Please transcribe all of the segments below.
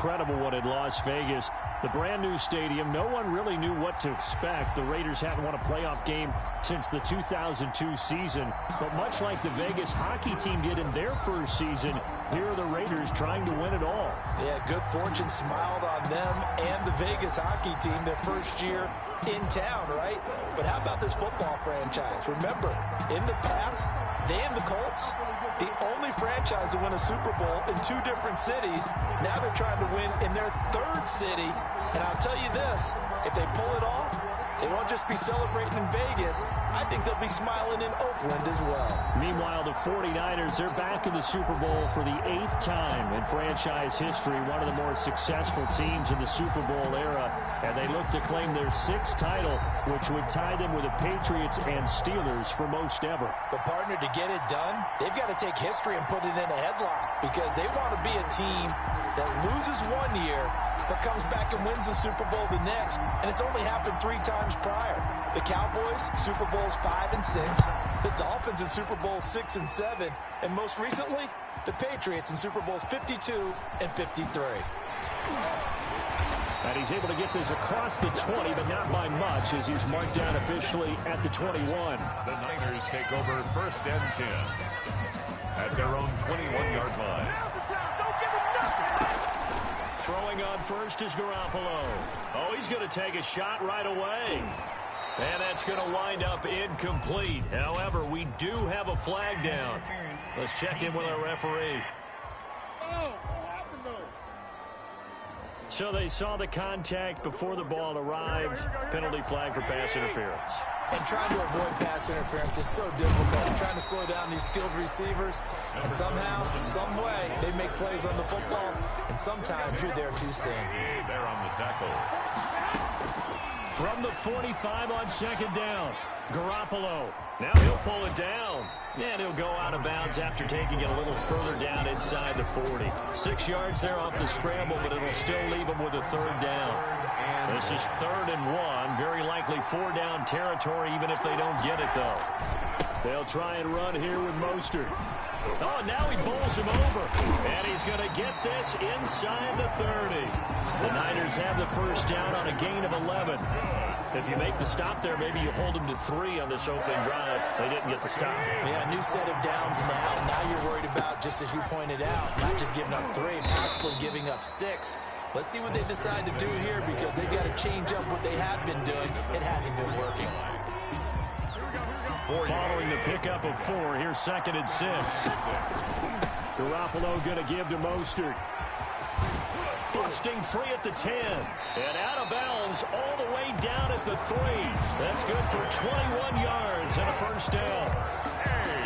incredible one in Las Vegas. The brand new stadium, no one really knew what to expect. The Raiders haven't won a playoff game since the 2002 season. But much like the Vegas hockey team did in their first season, here are the Raiders trying to win it all. Yeah, good fortune smiled on them and the Vegas hockey team their first year in town, right? But how about this football franchise? Remember, in the past, they and the Colts, the only franchise to win a Super Bowl in 2 different cities. Now they're trying to win in their 3rd city. And I'll tell you this, if they pull it off, they won't just be celebrating in Vegas. I think they'll be smiling in Oakland as well. Meanwhile, the 49ers, they're back in the Super Bowl for the 8th time in franchise history, one of the more successful teams in the Super Bowl era. And they look to claim their 6th title, which would tie them with the Patriots and Steelers for most ever. But, partner, to get it done, they've got to take history and put it in a headlock because they want to be a team that loses one year but comes back and wins the Super Bowl the next, and it's only happened 3 times prior. The Cowboys, Super Bowls 5 and 6, the Dolphins in Super Bowls 6 and 7, and most recently, the Patriots in Super Bowls 52 and 53. And he's able to get this across the 20, but not by much, as he's marked down officially at the 21. The Niners take over 1st and 10 at their own 21-yard line. Throwing on first is Garoppolo. Oh, he's going to take a shot right away. And that's going to wind up incomplete. However, we do have a flag down. Let's check in with our referee. So they saw the contact before the ball arrived. Penalty flag for pass interference. And trying to avoid pass interference is so difficult. You're trying to slow down these skilled receivers, and somehow, some way, they make plays on the football, and sometimes you're there too soon. They're on the tackle. From the 45 on 2nd down, Garoppolo. Now he'll pull it down. And he'll go out of bounds after taking it a little further down inside the 40. 6 yards there off the scramble, but it'll still leave him with a 3rd down. This is 3rd and 1. Very likely 4-down territory, even if they don't get it, though. They'll try and run here with Mostert. Oh, now he bowls him over. And he's going to get this inside the 30. The Niners have the 1st down on a gain of 11. If you make the stop there, maybe you hold them to 3 on this opening drive. They didn't get the stop. Yeah, new set of downs now. Now you're worried about, just as you pointed out, not just giving up 3, possibly giving up 6. Let's see what they decide to do here because they've got to change up what they have been doing. It hasn't been working. Following the pickup of 4, here's 2nd and 6. Garoppolo going to give to Mostert. Busting free at the 10. And out of bounds all the way down at the 3. That's good for 21 yards and a 1st down.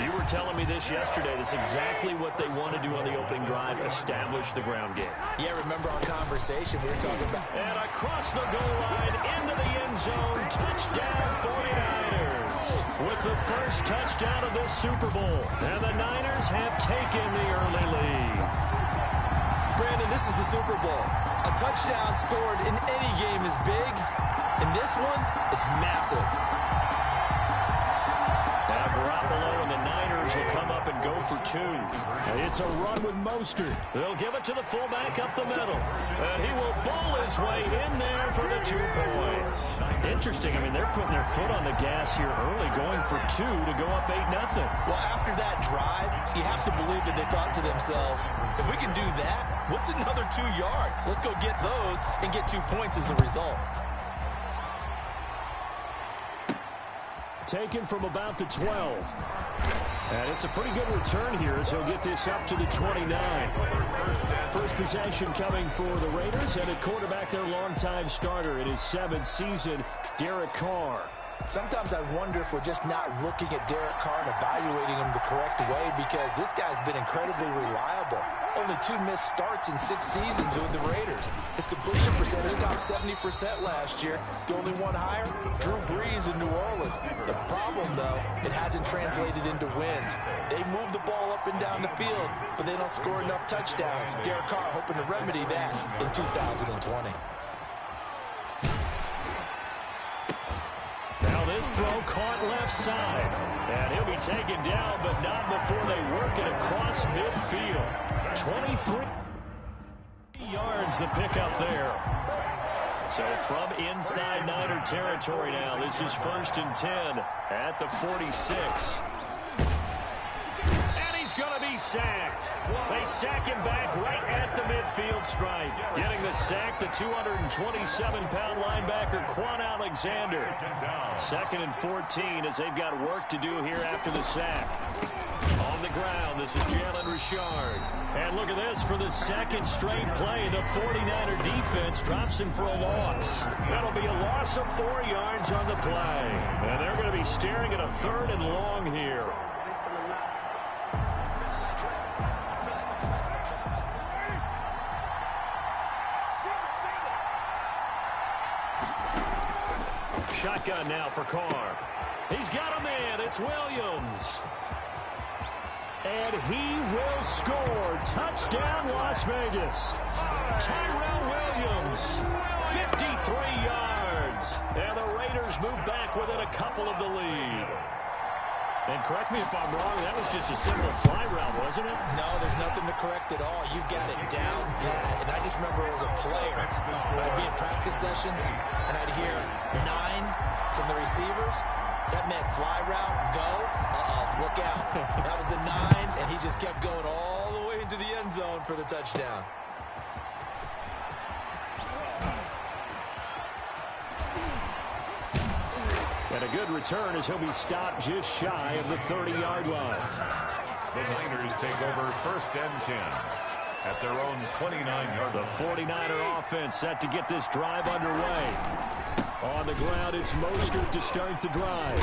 You were telling me this yesterday. That's exactly what they want to do on the opening drive, establish the ground game. Yeah, remember our conversation we were talking about. And across the goal line, into the end zone, touchdown 49ers. With the 1st touchdown of this Super Bowl. And the Niners have taken the early lead. Brandon, this is the Super Bowl. A touchdown scored in any game is big. In this one, it's massive. Now Garoppolo and the Niners will come up and go for 2. And it's a run with Mostert. They'll give it to the fullback up the middle. And he will bowl his way in there for the 2 points. Interesting. I mean, they're putting their foot on the gas here early, going for 2 to go up 8-0. Well, after that drive, you have to believe that they thought to themselves, if we can do that, what's another 2 yards? Let's go get those and get 2 points as a result. Taken from about the 12. And it's a pretty good return here as he'll get this up to the 29. First possession coming for the Raiders, and at quarterback their longtime starter in his 7th season, Derek Carr. Sometimes I wonder if we're just not looking at Derek Carr and evaluating him the correct way because this guy's been incredibly reliable. Only 2 missed starts in 6 seasons with the Raiders. His completion percentage topped 70% last year. The only one higher, Drew Brees in New Orleans. The problem, though, it hasn't translated into wins. They move the ball up and down the field, but they don't score enough touchdowns. Derek Carr hoping to remedy that in 2020. Now this throw caught left side. And he'll be taken down, but not before they work it across midfield. 23 yards, the pickup there. So from inside Niner territory now, this is 1st and 10 at the 46. And he's going to be sacked. They sack him back right at the midfield stripe. Getting the sack, the 227-pound linebacker, Quan Alexander. 2nd and 14 as they've got work to do here after the sack. On the ground, this is Jalen Richard. And look at this, for the 2nd straight play, the 49er defense drops him for a loss. That'll be a loss of 4 yards on the play. And they're going to be staring at a 3rd and long here. Shotgun now for Carr. He's got a man. It's Williams. And he will score. Touchdown, Las Vegas. Tyrell Williams, 53 yards. And the Raiders move back within a couple of the lead. And correct me if I'm wrong, that was just a simple fly route, wasn't it? No, there's nothing to correct at all. You've got it down pat. And I just remember as a player, when I'd be in practice sessions, and I'd hear 9 from the receivers. That meant fly route, go, look out. That was the 9, and he just kept going all the way into the end zone for the touchdown. And a good return as he'll be stopped just shy of the 30-yard line. The Niners take over 1st and 10 at their own 29-yard line. The 49er offense set to get this drive underway. On the ground, it's Mostert to start the drive.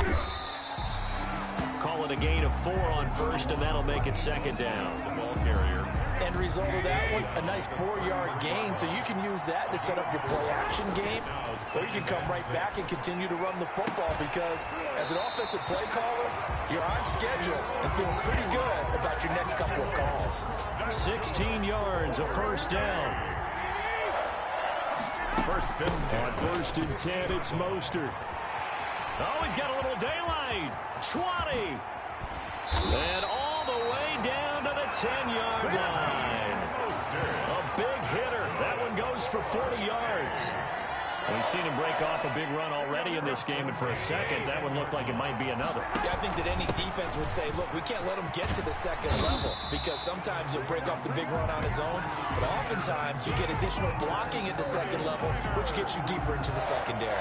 Call it a gain of 4 on 1st, and that'll make it 2nd down. The ball carrier. End result of that one, a nice 4-yard gain, so you can use that to set up your play-action game, or you can come right back and continue to run the football, because as an offensive play caller, you're on schedule and feeling pretty good about your next couple of calls. 16 yards, a 1st down. 1st and 10. On 1st and 10, it's Mostert. Oh, he's got a little daylight. 20. And all the way down to the 10-yard line. A big hitter. That one goes for 40 yards. We've seen him break off a big run already in this game, and for a second, that one looked like it might be another. Yeah, I think that any defense would say, look, we can't let him get to the 2nd level, because sometimes he'll break off the big run on his own, but oftentimes you get additional blocking at the 2nd level, which gets you deeper into the secondary.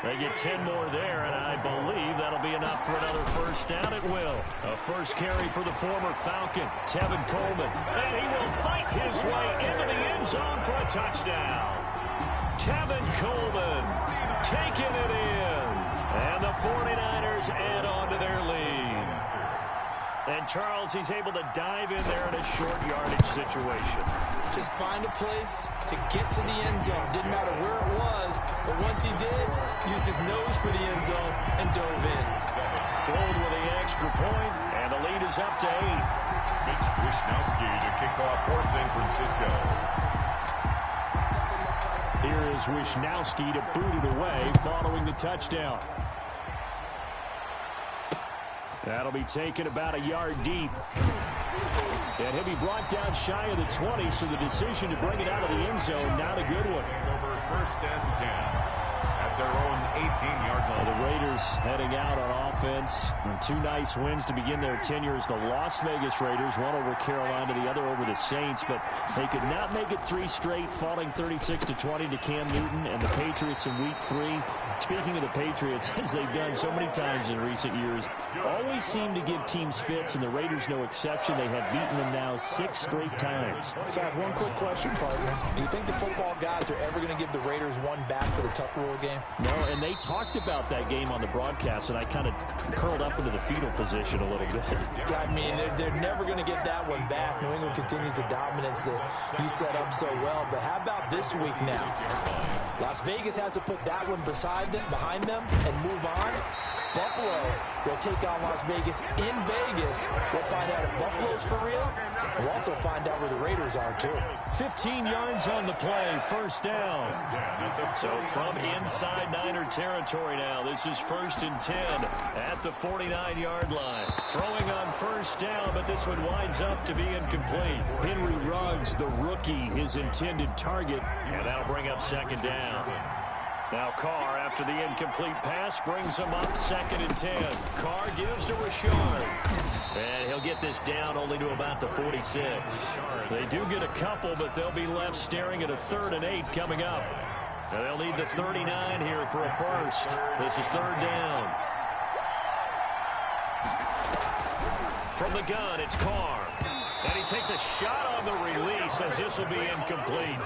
They get 10 more there, and I believe that'll be enough for another 1st down. It will. A 1st carry for the former Falcon, Tevin Coleman. And he will fight his way into the end zone for a touchdown. Tevin Coleman taking it in. And the 49ers add on to their lead. And Charles, he's able to dive in there in a short yardage situation. Just find a place to get to the end zone. Didn't matter where it was, but once he did, used his nose for the end zone and dove in. Gold with the extra point, and the lead is up to 8. Mitch Wishnowsky to kick off for San Francisco. Here is Wishnowsky to boot it away following the touchdown. That'll be taken about a yard deep. And he'll be brought down shy of the 20, so the decision to bring it out of the end zone, not a good one. Over 1st and 10 at their own 18-yard line. The Raiders heading out on offense. 2 nice wins to begin their tenure as the Las Vegas Raiders. One over Carolina, the other over the Saints. But they could not make it 3 straight, falling 36-20 to Cam Newton and the Patriots in Week 3. Speaking of the Patriots, as they've done so many times in recent years, always seem to give teams fits, and the Raiders no exception. They have beaten them now 6 straight times. So I have one quick question, partner. Do you think the football gods are ever going to give the Raiders one back for the Tuck Rule game? No, and they talked about that game on the broadcast, and I kind of curled up into the fetal position a little bit. I mean, they're never going to get that one back. New England continues the dominance that you set up so well. But how about this week now? Las Vegas has to put that one behind them and move on. Buffalo will take on Las Vegas in Vegas. We'll find out if Buffalo's for real We'll also find out where the Raiders are, too. 15 yards on the play, first down. So from inside Niner territory now, this is 1st and 10 at the 49-yard line. Throwing on first down, but this one winds up to be incomplete. Henry Ruggs, the rookie, his intended target, and that'll bring up 2nd down. Now Carr, after the incomplete pass, brings him up 2nd and 10. Carr gives to Rashard. And he'll get this down only to about the 46. They do get a couple, but they'll be left staring at a 3rd and 8 coming up. And they'll need the 39 here for a first. This is 3rd down. From the gun, it's Carr. And he takes a shot on the release as this will be incomplete.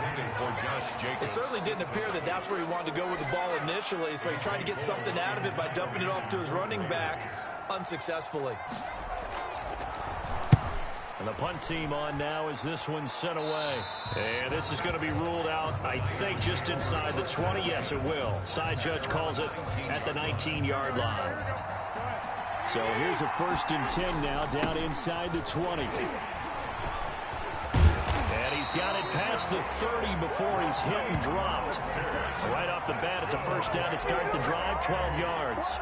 It certainly didn't appear that that's where he wanted to go with the ball initially, so he tried to get something out of it by dumping it off to his running back unsuccessfully. And the punt team on now as this one's sent away. And this is going to be ruled out, I think, just inside the 20. Yes, it will. Side judge calls it at the 19-yard line. So here's a 1st and 10 now down inside the 20. And he's got it past the 30 before he's hit and dropped. Right off the bat, it's a first down to start the drive, 12 yards.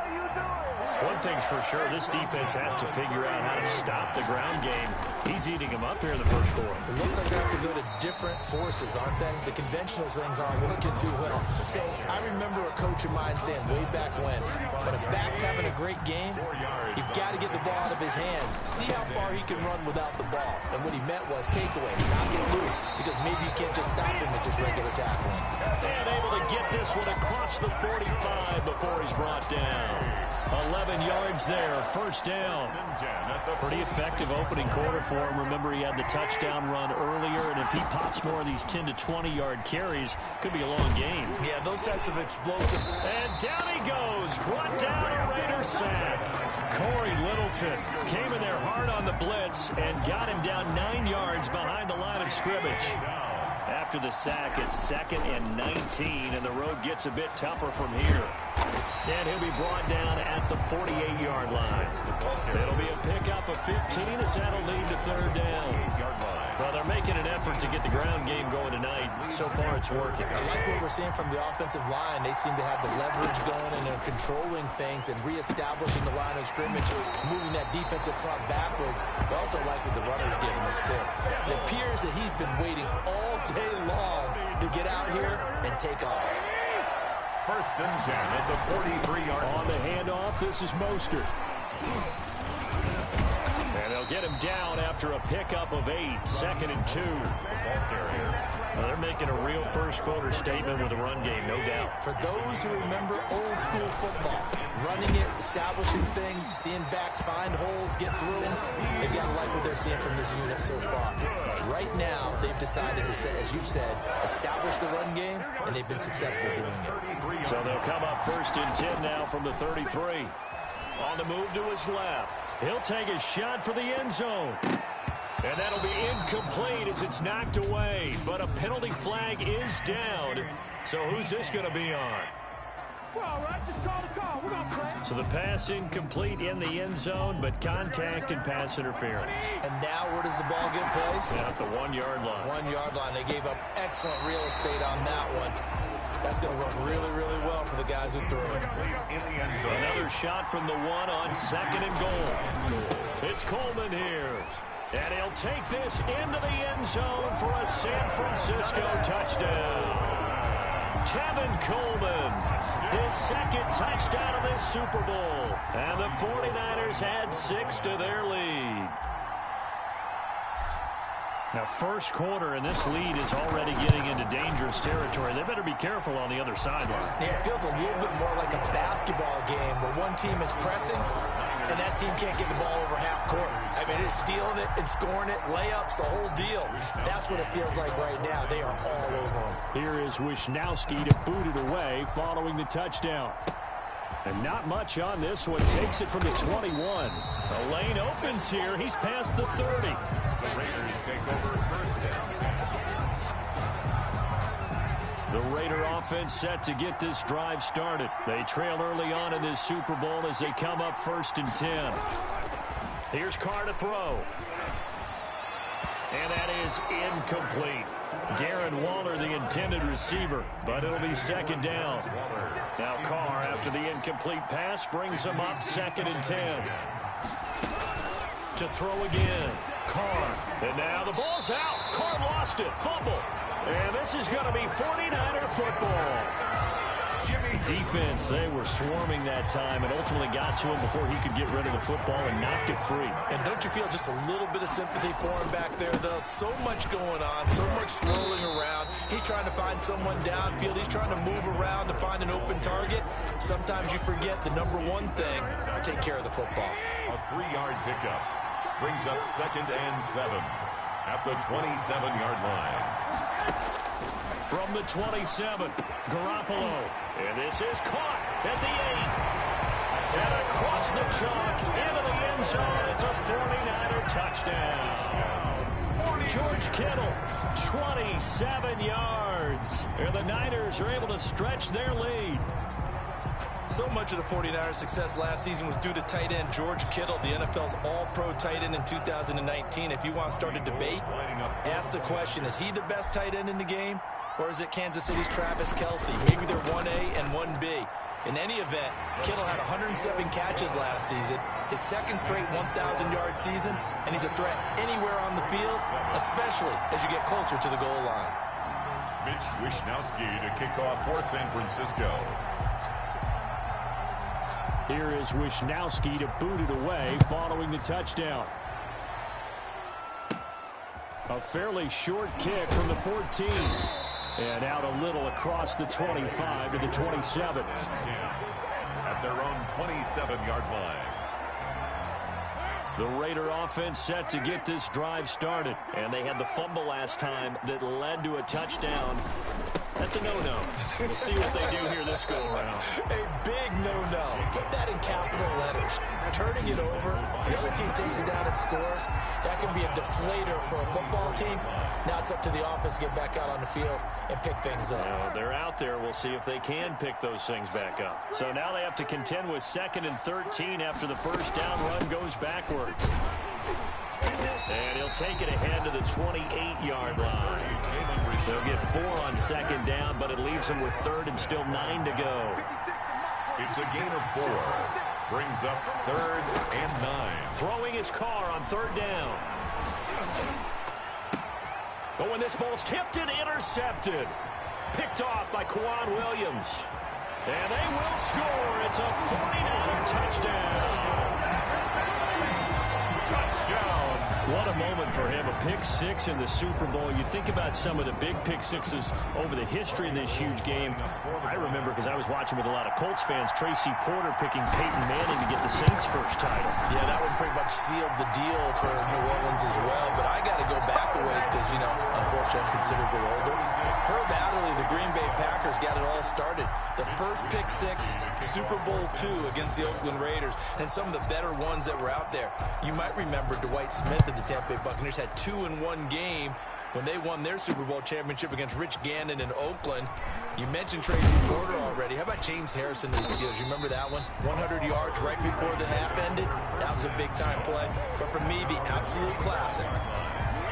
One thing's for sure, this defense has to figure out how to stop the ground game. He's eating them up here in the first quarter. It looks like they have to go to different forces, aren't they? The conventional things aren't working too well. So I remember a coach of mine saying way back when a back's having a great game, you've got to get the ball out of his hands. See how far he can run without the ball. And what he meant was takeaway, not get loose, because maybe you can't just stop him with just regular tackling. And able to get this one across the 45 before he's brought down. 11 yards there, first down. Pretty effective opening quarter for him. Remember, he had the touchdown run earlier, and if he pops more of these 10 to 20-yard carries, could be a long game. Yeah, those types of explosive. And down he goes, brought down a Raider sack. Corey Littleton came in there hard on the blitz and got him down 9 yards behind the line of scrimmage. After the sack, it's 2nd and 19, and the road gets a bit tougher from here. And he'll be brought down at the 48-yard line. It'll be a pickup of 15 as that'll lead to 3rd down. Well, they're making an effort to get the ground game going tonight. So far, it's working. I like what we're seeing from the offensive line. They seem to have the leverage going, and they're controlling things and reestablishing the line of scrimmage, moving that defensive front backwards. But also like what the runner's giving us, too. It appears that he's been waiting all day long to get out here and take off. 1st and 10 at the 43-yard line. On the handoff, this is Mostert. And they'll get him down after a pickup of 8, 2nd and 2. Well, they're making a real first quarter statement with a run game, no doubt. For those who remember old school football, running it, establishing things, seeing backs find holes, get through them, they got to like what they're seeing from this unit so far. Right now, they've decided to, as you said, establish the run game, and they've been successful doing it. So they'll come up 1st and 10 now from the 33. On the move to his left. He'll take a shot for the end zone. And that'll be incomplete as it's knocked away. But a penalty flag is down. So who's this going to be on? We're all right. Just call the call. We're going to play. So the pass incomplete in the end zone, but contact and pass interference. And now where does the ball get placed? At the 1-yard line. 1-yard line. They gave up excellent real estate on that one. That's going to work really, really well for the guys who threw it. Another shot from the 1 on 2nd and goal. It's Coleman here. And he'll take this into the end zone for a San Francisco touchdown. Tevin Coleman, his 2nd touchdown of this Super Bowl. And the 49ers add 6 to their lead. Now, first quarter, and this lead is already getting into dangerous territory. They better be careful on the other sideline. Yeah, it feels a little bit more like a basketball game where one team is pressing and that team can't get the ball over half court. I mean, it's stealing it and scoring it, layups, the whole deal. That's what it feels like right now. They are all over them. Here is Wisnowski to boot it away following the touchdown. And not much on this one. Takes it from the 21. The lane opens here. He's past the 30. The Raiders take over 1st and 10. The Raider offense set to get this drive started. They trail early on in this Super Bowl as they come up 1st and 10. Here's Carr to throw. And that is incomplete. Darren Waller, the intended receiver, but it'll be second down. Now Carr, after the incomplete pass, brings him up 2nd and 10. To throw again. Carr. And now the ball's out. Carr lost it. Fumble. And this is going to be 49er football. Defense, they were swarming that time and ultimately got to him before he could get rid of the football and knocked it free. And don't you feel just a little bit of sympathy for him back there, though? So much going on, so much swirling around. He's trying to find someone downfield. He's trying to move around to find an open target. Sometimes you forget the number one thing, take care of the football. A 3-yard pickup brings up 2nd and 7 at the 27-yard line. From the 27, Garoppolo. And this is caught at the 8. And across the chalk into the end zone. It's a 49er touchdown. George Kittle, 27 yards. And the Niners are able to stretch their lead. So much of the 49ers' success last season was due to tight end George Kittle, the NFL's all-pro tight end in 2019. If you want to start a debate, ask the question, is he the best tight end in the game? Or is it Kansas City's Travis Kelce? Maybe they're 1A and 1B. In any event, Kittle had 107 catches last season, his 2nd straight 1,000-yard season, and he's a threat anywhere on the field, especially as you get closer to the goal line. Mitch Wishnowski to kick off for San Francisco. Here is Wishnowski to boot it away following the touchdown. A fairly short kick from the 14. And out a little across the 25 to the 27. At their own 27-yard line. The Raider offense set to get this drive started. And they had the fumble last time that led to a touchdown. That's a no-no. We'll see what they do here this go-around. A big no-no. Put that in capital letters. Turning it over, the other team takes it down and scores. That can be a deflator for a football team. Now it's up to the offense to get back out on the field and pick things up. Well, they're out there. We'll see if they can pick those things back up. So now they have to contend with 2nd and 13 after the first down run goes backwards. And he'll take it ahead to the 28-yard line. They'll get 4 on 2nd down, but it leaves them with 3rd and still 9 to go. It's a gain of 4. Brings up 3rd and 9. Throwing his car on 3rd down. But when this ball's tipped and intercepted. Picked off by Kwan Williams. And they will score. It's a 49er touchdown. What a moment for him, a pick-6 in the Super Bowl. You think about some of the big pick-6s over the history of this huge game. I remember, because I was watching with a lot of Colts fans, Tracy Porter picking Peyton Manning to get the Saints' first title. Yeah, that one pretty much sealed the deal for New Orleans as well. But I got to go back a ways because, you know, unfortunately I'm considerably older. Herb Adderley, the Green Bay Packers, got it all started. The first pick-6, Super Bowl II against the Oakland Raiders, and some of the better ones that were out there. You might remember Dwight Smith of the Tampa Bay Buccaneers had 2 in one game when they won their Super Bowl championship against Rich Gannon in Oakland. You mentioned Tracy Porter already. How about James Harrison of the Steelers? You remember that one? 100 yards right before the half ended. That was a big-time play. But for me, the absolute classic,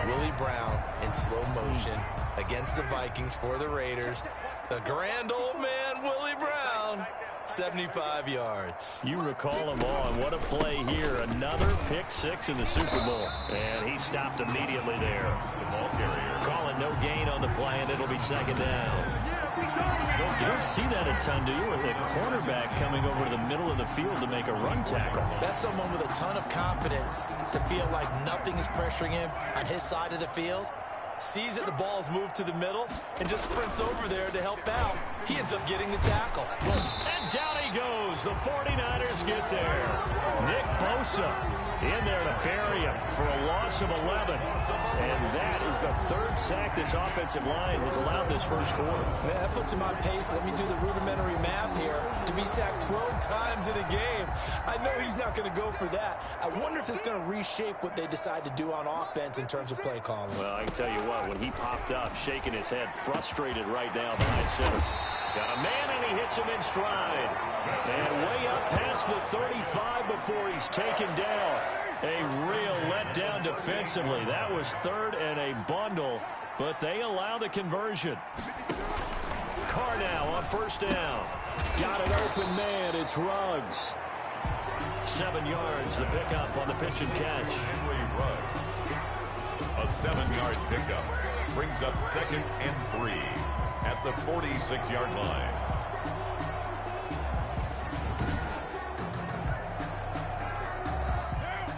Willie Brown in slow motion against the Vikings for the Raiders. The grand old man, Willie Brown. 75 yards. You recall them all, and what a play here. Another pick-6 in the Super Bowl. And he stopped immediately there. The ball carrier calling no gain on the play, and it'll be 2nd down. You don't see that a ton, do you? With a cornerback coming over to the middle of the field to make a run tackle. That's someone with a ton of confidence to feel like nothing is pressuring him on his side of the field. Sees that the ball's moved to the middle and just sprints over there to help out. He ends up getting the tackle. And down he goes. The 49ers get there. Nick Bosa in there to bury him for a loss of 11. And that is the 3rd sack this offensive line has allowed this first quarter. Man, that puts him on pace. Let me do the rudimentary math here. To be sacked 12 times in a game, I know he's not going to go for that. I wonder if it's going to reshape what they decide to do on offense in terms of play calling. Well, I can tell you what, when he popped up, shaking his head, frustrated right now behind center. Got a man, and he hits him in stride. And way up past the 35 before he's taken down. A real letdown defensively. That was third and a bundle, but they allow the conversion. Carr now on first down. Got an open man. It's Ruggs. 7 yards, the pickup on the pitch and catch. Henry Ruggs. A 7-yard pickup brings up 2nd and 3 at the 46-yard line.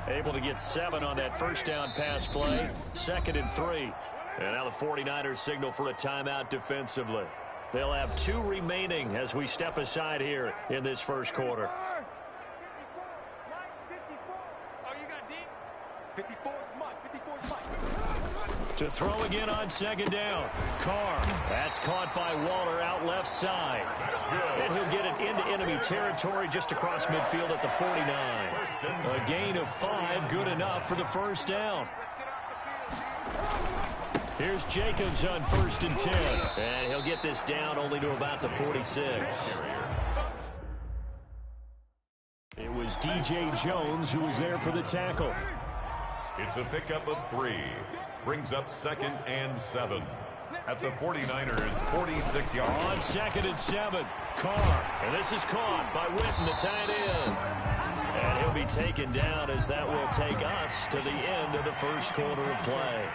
Able to get 7 on that first down pass play. 2nd and 3. And now the 49ers signal for a timeout defensively. They'll have 2 remaining as we step aside here in this first quarter. To throw again on 2nd down. Carr. That's caught by Waller out left side. And he'll get it into enemy territory just across midfield at the 49. A gain of 5, good enough for the first down. Here's Jacobs on 1st and 10. And he'll get this down only to about the 46. It was D.J. Jones who was there for the tackle. It's a pickup of 3. Brings up 2nd and 7 at the 49ers 46 yards. On 2nd and 7, Carr. And this is caught by Witten, the tight end. And he'll be taken down as that will take us to the end of the first quarter of play.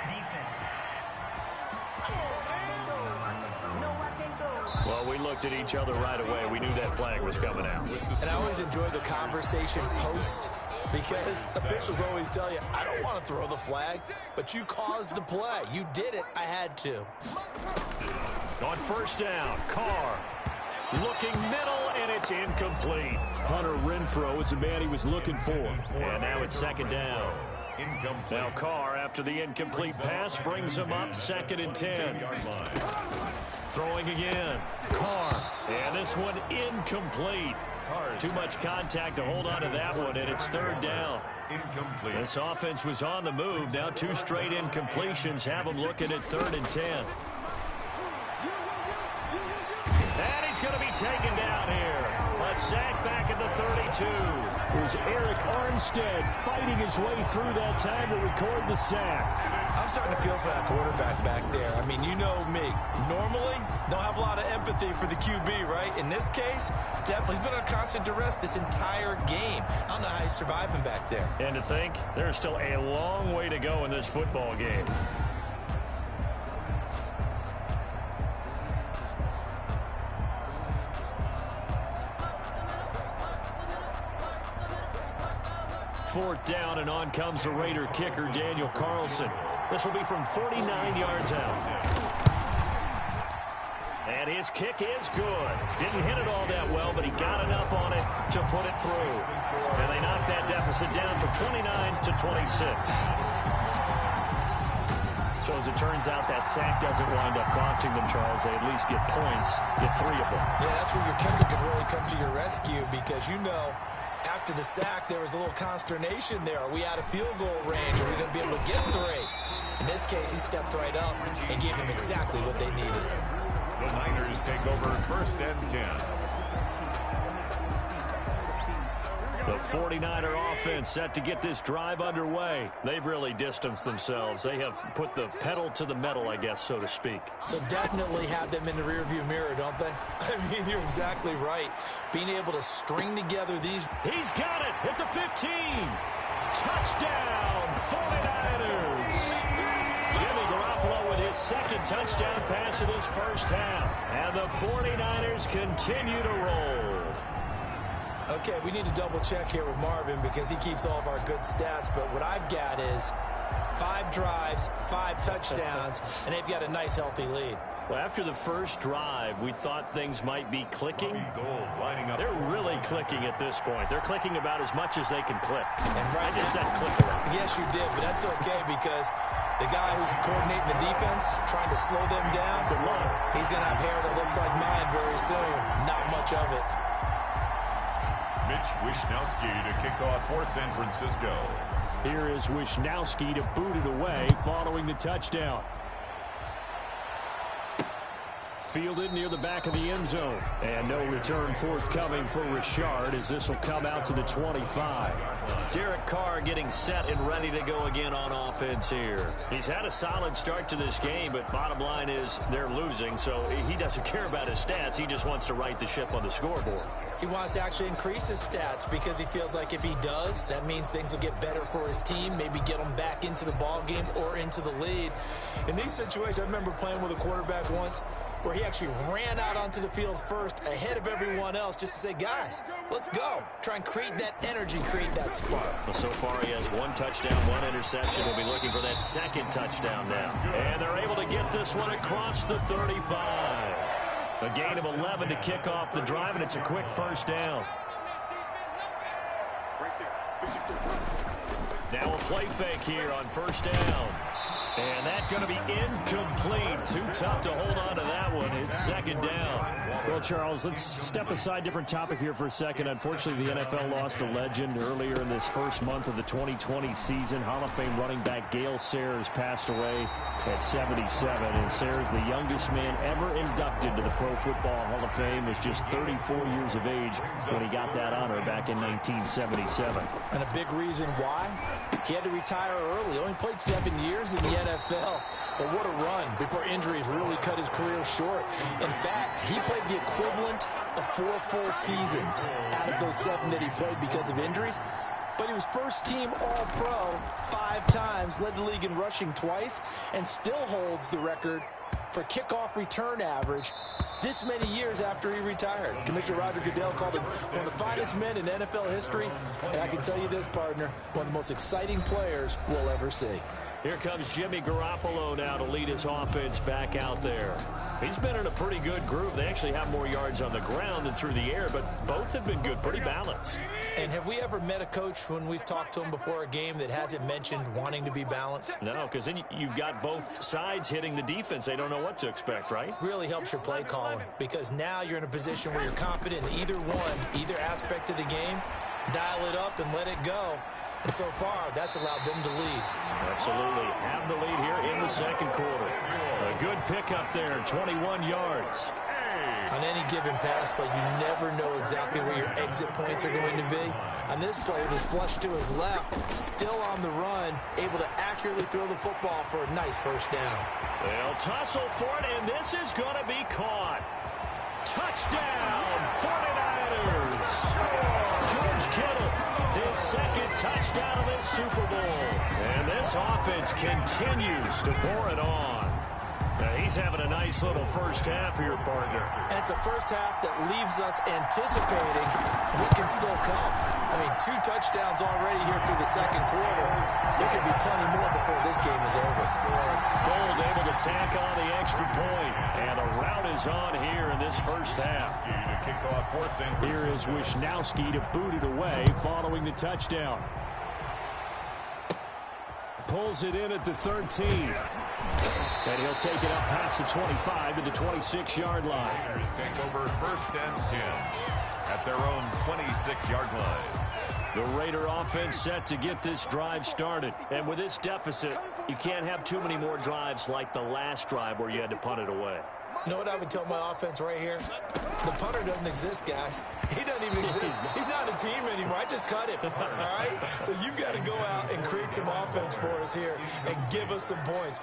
Well, we looked at each other right away. We knew that flag was coming out. And I always enjoy the conversation post, because officials always tell you, I don't want to throw the flag, but you caused the play. You did it. I had to. On first down, Carr. Looking middle, and it's incomplete. Hunter Renfrow is the man he was looking for. And now it's 2nd down. Incomplete. Now Carr, after the incomplete pass, brings him up 2nd and 10. Throwing again. Carr. And this one incomplete. Too much contact to hold on to that one, and it's 3rd down. Incomplete. This offense was on the move. Now 2 straight incompletions have them looking at 3rd and 10. And he's going to be taken down here. A sack back at the 32. It was Eric Armstead fighting his way through that time to record the sack. I'm starting to feel for that quarterback back there. I mean, you know me. Normally, don't have a lot of empathy for the QB, right? In this case, definitely. He's been under constant duress this entire game. I don't know how he's surviving back there. And to think, there's still a long way to go in this football game. Fourth down, and on comes the Raider kicker, Daniel Carlson. This will be from 49 yards out. And his kick is good. Didn't hit it all that well, but he got enough on it to put it through. And they knocked that deficit down from 29 to 26. So as it turns out, that sack doesn't wind up costing them, Charles. They at least get points, get 3 of them. Yeah, that's where your kicker can really come to your rescue, because you know, after the sack, there was a little consternation there. Are we out of field goal range? Are we going to be able to get 3? In this case, he stepped right up and gave them exactly what they needed. The Niners take over 1st and 10. The 49er offense set to get this drive underway. They've really distanced themselves. They have put the pedal to the metal, I guess, so to speak. So definitely have them in the rearview mirror, don't they? I mean, you're exactly right. Being able to string together these... He's got it at the 15. Touchdown, 49ers. Jimmy Garoppolo with his 2nd touchdown pass of this first half. And the 49ers continue to roll. Okay, we need to double-check here with Marvin, because he keeps all of our good stats. But what I've got is 5 drives, 5 touchdowns, and they've got a nice, healthy lead. Well, after the first drive, we thought things might be clicking. They're really clicking at this point. They're clicking about as much as they can click. And right, I just said click around. Yes, you did, but that's okay, because the guy who's coordinating the defense, trying to slow them down, Good luck. he's going to have hair that looks like mine very soon. Not much of it. Mitch Wishnowsky to kick off for San Francisco. Here is Wishnowsky to boot it away following the touchdown. Fielded near the back of the end zone. And no return forthcoming for Richard as this will come out to the 25. Derek Carr getting set and ready to go again on offense here. He's had a solid start to this game, but bottom line is they're losing, so he doesn't care about his stats. He just wants to right the ship on the scoreboard. He wants to actually increase his stats because he feels like if he does, that means things will get better for his team, maybe get them back into the ball game or into the lead. In these situations, I remember playing with a quarterback once where he actually ran out onto the field first ahead of everyone else just to say, guys, let's go. Try and create that energy, create that spark. Well, so far he has 1 touchdown, 1 interception. We'll be looking for that second touchdown now. And they're able to get this one across the 35. A gain of 11 to kick off the drive, and it's a quick first down. Now a play fake here on first down. And that's going to be incomplete. Too tough to hold on to that one. It's second down. Well, Charles, let's step aside, different topic here for a second. Unfortunately, the NFL lost a legend earlier in this first month of the 2020 season. Hall of Fame running back Gale Sayers passed away at 77. And Sayers, the youngest man ever inducted to the Pro Football Hall of Fame, was just 34 years of age when he got that honor back in 1977. And a big reason why? He had to retire early. He only played 7 years in the NFL. But what a run before injuries really cut his career short. In fact, he played the equivalent of 4 full seasons out of those 7 that he played because of injuries. But he was first-team All-Pro 5 times, led the league in rushing twice, and still holds the record for kickoff return average this many years after he retired. Commissioner Roger Goodell called him one of the finest men in NFL history, and I can tell you this, partner, one of the most exciting players we'll ever see. Here comes Jimmy Garoppolo now to lead his offense back out there. He's been in a pretty good group. They actually have more yards on the ground than through the air, but both have been good, pretty balanced. And have we ever met a coach when we've talked to him before a game that hasn't mentioned wanting to be balanced? No, because then you've got both sides hitting the defense. They don't know what to expect, right? Really helps your play calling because now you're in a position where you're confident in either aspect of the game. Dial it up and let it go. And so far, that's allowed them to lead. Absolutely. Have the lead here in the second quarter. A good pickup there, 21 yards. On any given pass play, you never know exactly where your exit points are going to be. On this play, it was flushed to his left, still on the run, able to accurately throw the football for a nice first down. They'll tussle for it, and this is going to be caught. Touchdown, 49ers. George Kittle, his second touchdown of this Super Bowl. And this offense continues to pour it on. Now he's having a nice little first half here, partner. And it's a first half that leaves us anticipating what can still come. I mean, 2 touchdowns already here through the second quarter. There could be plenty more before this game is over. Gold able to tack on the extra point. And the route is on here in this first half. Here is Wisnowski to boot it away following the touchdown. Pulls it in at the 13. And he'll take it up past the 25 to the 26-yard line. Take over first and 10 at their own 26-yard line. The Raider offense set to get this drive started. And with this deficit, you can't have too many more drives like the last drive where you had to punt it away. You know what I would tell my offense right here? The punter doesn't exist, guys. He doesn't even exist. He's not a team anymore. I just cut him, all right? So you've got to go out and create some offense for us here and give us some points.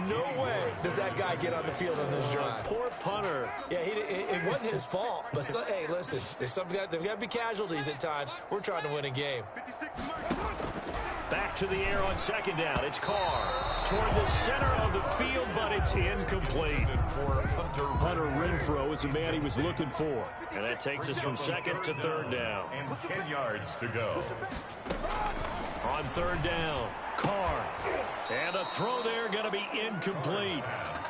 No way does that guy get on the field on this drive. Poor punter. Yeah, it wasn't his fault. But, hey, listen, there's got to be casualties at times. We're trying to win a game. Back to the air on second down. It's Carr toward the center of the field, but it's incomplete. Hunter Renfrow is the man he was looking for. And that takes us from second to third down. And 10 yards to go. On third down, Carr. And a throw there going to be incomplete.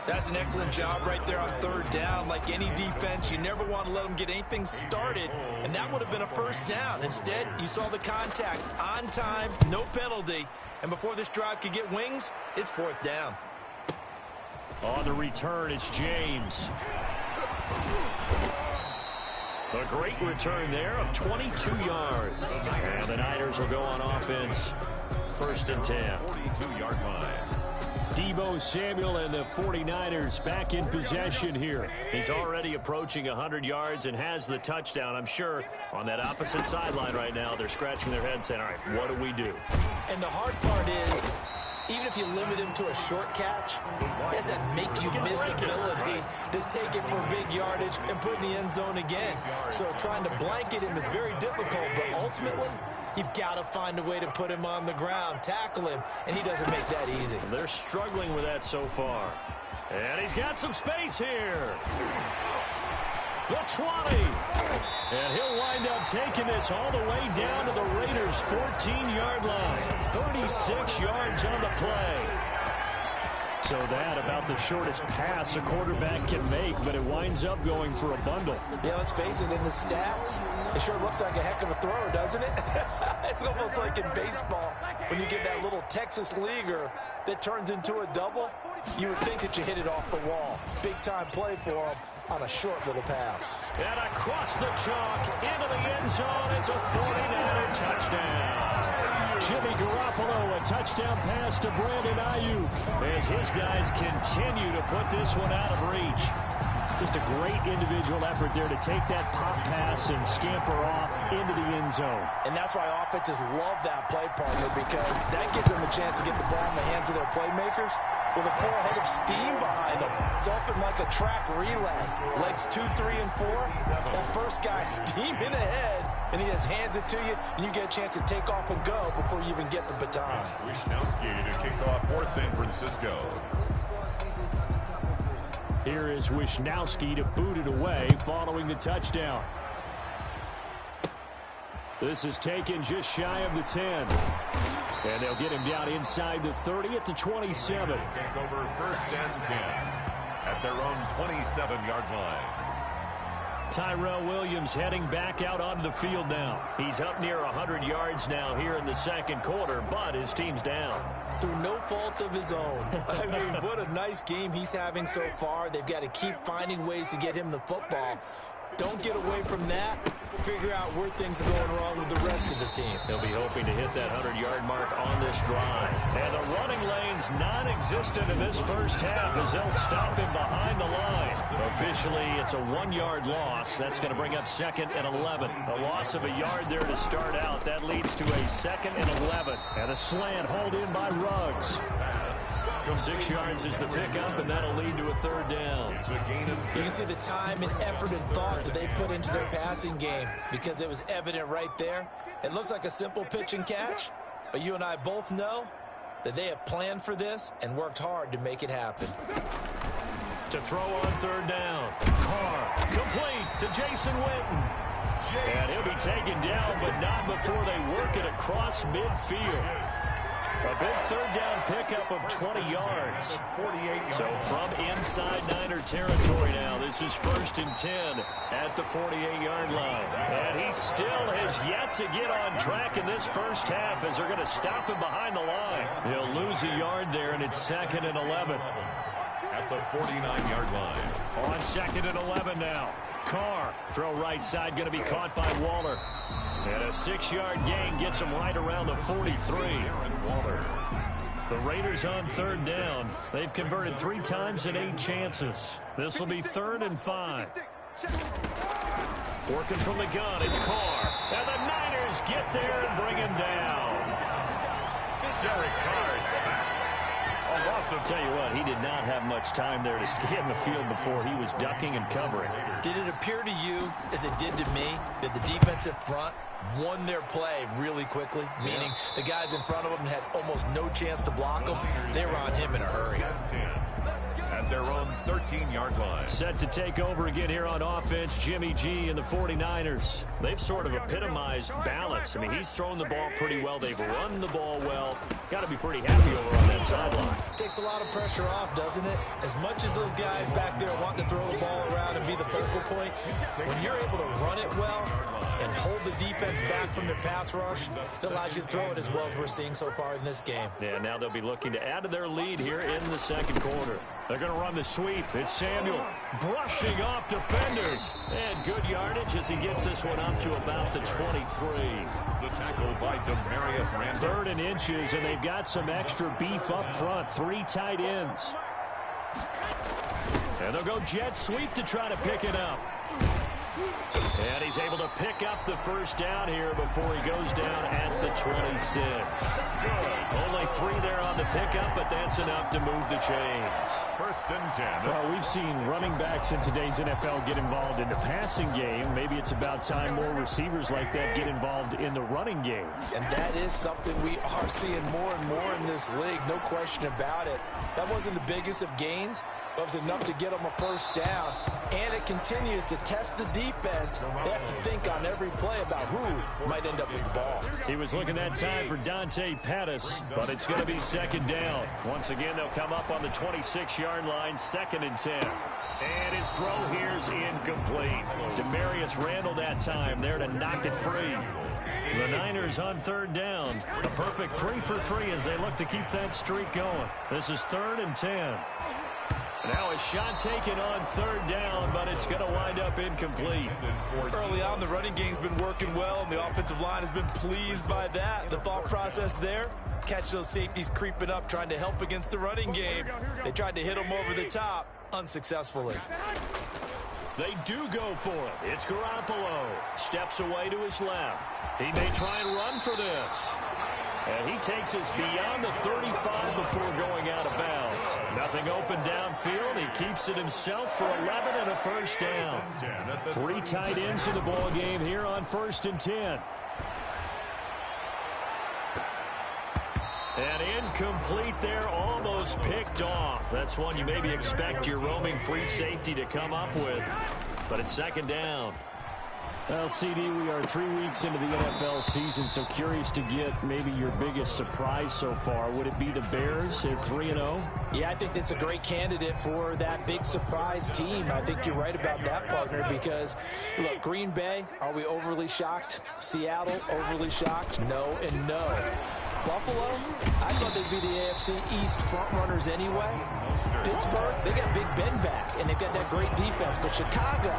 That's an excellent job right there on third down. Like any defense, you never want to let them get anything started, and that would have been a first down. Instead, you saw the contact on time, no penalty, and before this drive could get wings, it's fourth down. On the return, it's James. A great return there of 22 yards. And the Niners will go on offense, first and 10. 42-yard line. Deebo Samuel and the 49ers back in possession here. He's already approaching 100 yards and has the touchdown. I'm sure on that opposite sideline right now, they're scratching their heads saying, all right, what do we do? And the hard part is, even if you limit him to a short catch, he has that make-you-miss ability to take it for big yardage and put in the end zone again. So trying to blanket him is very difficult, but ultimately, you've got to find a way to put him on the ground, tackle him, and he doesn't make that easy. They're struggling with that so far. And he's got some space here. The 20. And he'll wind up taking this all the way down to the Raiders' 14-yard line. 36 yards on the play. So that about the shortest pass a quarterback can make, but it winds up going for a bundle. Yeah, let's face it, in the stats, it sure looks like a heck of a throw, doesn't it? It's almost like in baseball when you get that little Texas leaguer that turns into a double. You would think that you hit it off the wall. Big-time play for him on a short little pass. And across the chalk, into the end zone, it's a 49er touchdown. Jimmy Garoppolo, a touchdown pass to Brandon Ayuk as his guys continue to put this one out of reach. Just a great individual effort there to take that pop pass and scamper off into the end zone. And that's why offenses love that play partner, because that gives them a chance to get the ball in the hands of their playmakers with a full head of steam behind them. It's often like a track relay. Legs 2, 3, and 4. That first guy steaming ahead, and he just hands it to you, and you get a chance to take off and go before you even get the baton. Wisnowski to kick off for San Francisco. Here is Wisnowski to boot it away following the touchdown. This is taken just shy of the 10. And they'll get him down inside the 30 at the 27. Take over first and 10 at their own 27-yard line. Tyrell Williams heading back out onto the field now. He's up near 100 yards now here in the second quarter, but his team's down. Through no fault of his own. I mean, what a nice game he's having so far. They've got to keep finding ways to get him the football. Don't get away from that. Figure out where things are going wrong with the rest of the team. He'll be hoping to hit that 100-yard mark on this drive. And the running lane's non-existent in this first half as they'll stop him behind the line. Officially, it's a 1-yard loss. That's going to bring up second and 11. A loss of a yard there to start out. That leads to a second and 11. And a slant hauled in by Ruggs. 6 yards is the pickup, and that'll lead to a third down. You can see the time and effort and thought that they put into their passing game because it was evident right there. It looks like a simple pitch and catch, but you and I both know that they have planned for this and worked hard to make it happen. To throw on third down. Carr complete to Jason Witten. And he'll be taken down, but not before they work it across midfield. A big third down pickup of 20 yards. So from inside Niner territory now, this is first and 10 at the 48-yard line. And he still has yet to get on track in this first half as they're going to stop him behind the line. They'll lose a yard there, and it's second and 11. At the 49-yard line. On second and 11 now. Carr, throw right side, going to be caught by Waller. And a 6-yard gain gets him right around the 43. Waller. The Raiders on third down. They've converted 3 times in 8 chances. This will be third and 5. Working from the gun, it's Carr. And the Niners get there and bring him down. Derek Carr sacked. I'll tell you what, he did not have much time there to scan the field before he was ducking and covering. Did it appear to you, as it did to me, that the defensive front won their play really quickly? Meaning the guys in front of them had almost no chance to block them. They were on him in a hurry. At their own 13-yard line. Set to take over again here on offense, Jimmy G and the 49ers. They've sort of epitomized balance. I mean, he's thrown the ball pretty well. They've run the ball well. Got to be pretty happy over on that sideline. Takes a lot of pressure off, doesn't it? As much as those guys back there want to throw the ball around and be the focal point, when you're able to run it well and hold the defense back from their pass rush, that allows you to throw it as well as we're seeing so far in this game. Yeah, now they'll be looking to add to their lead here in the second quarter. They're going to run the sweep. It's Samuel brushing off defenders. And good yardage as he gets this one up to about the 23. The tackle by Demarius Randall. 3rd and inches, and they've got some extra beef up front. 3 tight ends. And they'll go jet sweep to try to pick it up. And he's able to pick up the first down here before he goes down at the 26. Only 3 there on the pickup, but that's enough to move the chains. 1st and 10. Well, we've seen running backs in today's NFL get involved in the passing game. Maybe it's about time more receivers like that get involved in the running game. And that is something we are seeing more and more in this league, no question about it. That wasn't the biggest of gains, but it was enough to get them a first down. And it continues to test the defense. They have to think on every play about who might end up with the ball. He was looking that time for Pt2, but it's going to be 2nd down. Once again, they'll come up on the 26-yard line, 2nd and 10. And his throw here's incomplete. Demarius Randall that time there to knock it free. The Niners on 3rd down. A perfect 3 for 3 as they look to keep that streak going. This is 3rd and 10. Now a shot taken on 3rd down, but it's going to wind up incomplete. Early on, the running game's been working well, and the offensive line has been pleased by that. The thought process there, catch those safeties creeping up, trying to help against the running game. They tried to hit them over the top, unsuccessfully. They do go for it. It's Garoppolo. Steps away to his left. He may try and run for this. And he takes us beyond the 35 before going out of bounds. Nothing open downfield. He keeps it himself for 11 and a first down. 3 tight ends in the ball game here on 1st and 10. And incomplete there, almost picked off. That's one you maybe expect your roaming free safety to come up with. But it's 2nd down. Well, CD, we are 3 weeks into the NFL season, so curious to get maybe your biggest surprise so far. Would it be the Bears at 3-0? Yeah, I think that's a great candidate for that big surprise team. I think you're right about that, partner, because, look, Green Bay, are we overly shocked? Seattle, overly shocked? No and no. Buffalo, I thought they'd be the AFC East front runners anyway. Pittsburgh, they got Big Ben back, and they've got that great defense. But Chicago,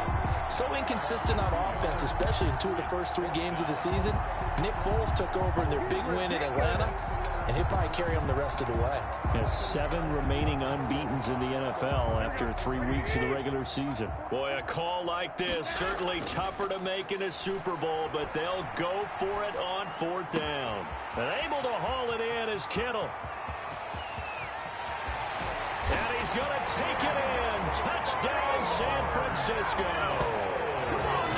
so inconsistent on offense, especially in 2 of the first 3 games of the season. Nick Foles took over in their big win in Atlanta, and he'll probably carry them the rest of the way. Has 7 remaining unbeatens in the NFL after 3 weeks of the regular season. Boy, a call like this, certainly tougher to make in a Super Bowl, but they'll go for it on 4th down. And able to haul it in is Kittle. And he's going to take it in. Touchdown, San Francisco.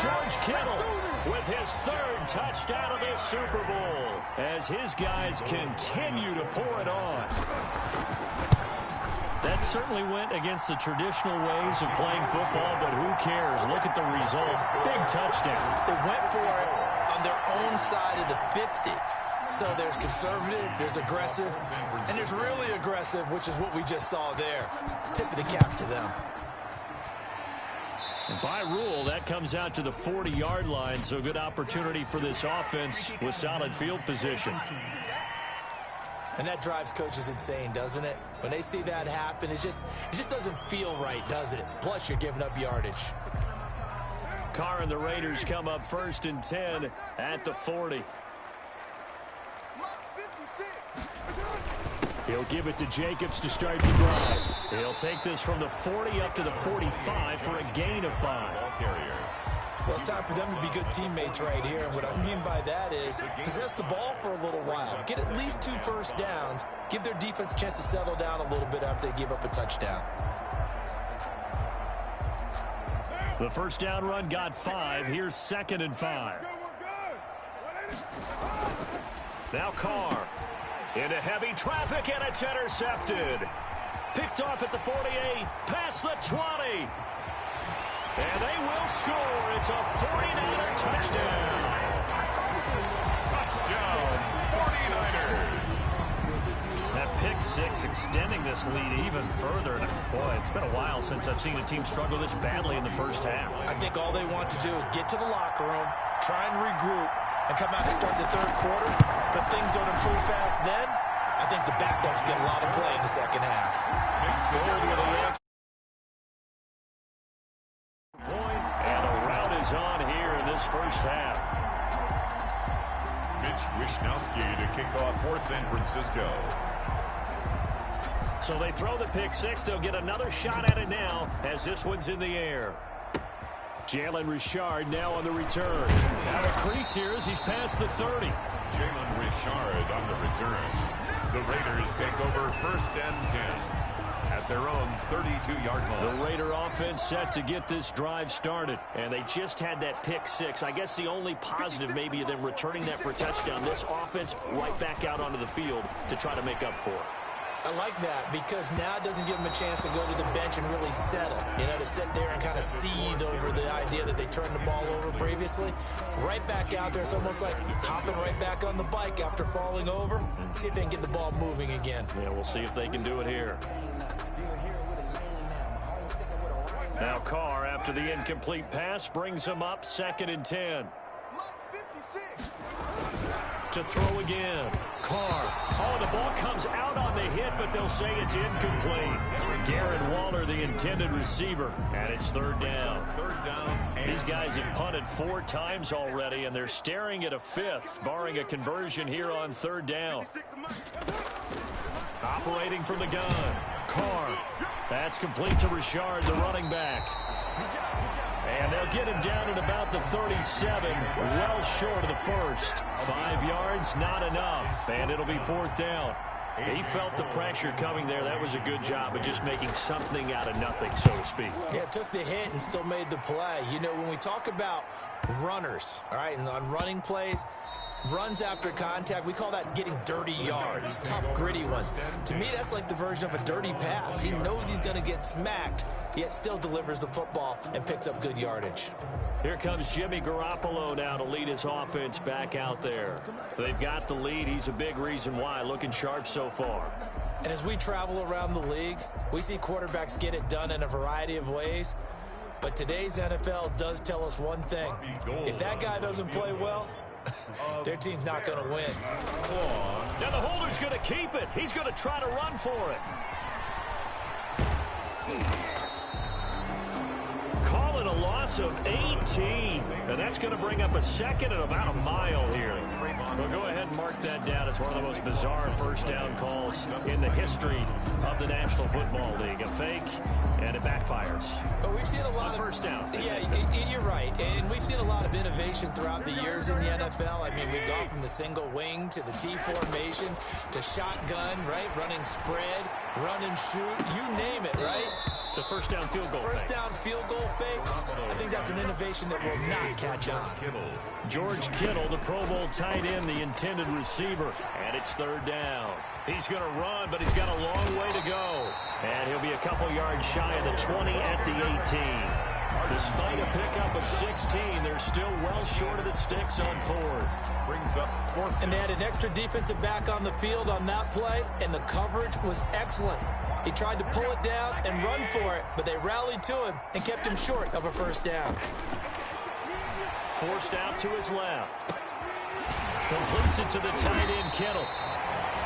George Kittle with his 3rd touchdown of this Super Bowl as his guys continue to pour it on. That certainly went against the traditional ways of playing football, but who cares? Look at the result. Big touchdown. They went for it on their own side of the 50. So there's conservative, there's aggressive, and there's really aggressive, which is what we just saw there. Tip of the cap to them. And by rule, that comes out to the 40-yard line, so good opportunity for this offense with solid field position. And that drives coaches insane, doesn't it? When they see that happen, it just doesn't feel right, does it? Plus, you're giving up yardage. Carr and the Raiders come up 1st and 10 at the 40. He'll give it to Jacobs to start the drive. He'll take this from the 40 up to the 45 for a gain of 5. Well, it's time for them to be good teammates right here. And what I mean by that is possess the ball for a little while. Get at least 2 first downs. Give their defense a chance to settle down a little bit after they give up a touchdown. The first down run got 5. Here's 2nd and 5. Now Carr into heavy traffic, and it's intercepted. Picked off at the 48, past the 20. And they will score. It's a 49er touchdown. Touchdown, 49ers. That pick 6 extending this lead even further. And boy, it's been a while since I've seen a team struggle this badly in the first half. I think all they want to do is get to the locker room, try and regroup, and come out and start the 3rd quarter. But things don't improve fast then. I I think the backups get a lot of play in the second half. And a rout is on here in this first half. Mitch Wishnowski to kick off for San Francisco. So they throw the pick six. They'll get another shot at it now as this one's in the air. Jalen Richard now on the return. Out of crease here as he's past the 30. Jalen Richard on the return. The Raiders take over 1st and 10 at their own 32-yard line. The Raider offense set to get this drive started. And they just had that pick six. I guess the only positive maybe of them returning that for a touchdown. This offense right back out onto the field to try to make up for it. I like that because now it doesn't give them a chance to go to the bench and really settle. You know, to sit there and kind of seethe over the idea that they turned the ball over previously. Right back out there. It's almost like hopping right back on the bike after falling over. See if they can get the ball moving again. Yeah, we'll see if they can do it here. Now Carr, after the incomplete pass, brings him up 2nd and 10. To throw again. Carr. Oh, the ball comes out on the hit, but they'll say it's incomplete. Darren Waller, the intended receiver, and it's 3rd down. These guys have punted 4 times already, and they're staring at a 5th, barring a conversion here on 3rd down. Operating from the gun. Carr. That's complete to Richard, the running back. And they'll get him down at about the 37, well short of the first. 5 yards, not enough, and it'll be 4th down. He felt the pressure coming there. That was a good job of just making something out of nothing, so to speak. Yeah, took the hit and still made the play. You know, when we talk about runners, all right, and on running plays, runs after contact, we call that getting dirty yards, tough, gritty ones. To me, that's like the version of a dirty pass. He knows he's going to get smacked, yet still delivers the football and picks up good yardage. Here comes Jimmy Garoppolo now to lead his offense back out there. They've got the lead. He's a big reason why. Looking sharp so far. And as we travel around the league, we see quarterbacks get it done in a variety of ways. But today's NFL does tell us one thing. If that guy doesn't play well, their team's not going to win. Now the holder's going to keep it. He's going to try to run for it. Call it a loss of 18. And that's going to bring up a 2nd and about a mile here. Well, go ahead and mark that down. It's one of the most bizarre 1st down calls in the history of the National Football League. A fake, and it backfires. But we've seen a lot of 1st down. Yeah, you're right. And we've seen a lot of innovation throughout the years in the NFL. I mean, we've gone from the single wing to the T formation to shotgun, right? Running spread, run and shoot, you name it, right? To 1st down field goal. First down field goal fakes. I think that's an innovation that will not catch on. George Kittle, the Pro Bowl tight end, the intended receiver. And it's 3rd down. He's going to run, but he's got a long way to go. And he'll be a couple yards shy of the 20 at the 18. Despite a pickup of 16, they're still well short of the sticks on 4th. Brings up 4th. And they had an extra defensive back on the field on that play, and the coverage was excellent. He tried to pull it down and run for it, but they rallied to him and kept him short of a 1st down. Forced out to his left. Completes it to the tight end, Kittle.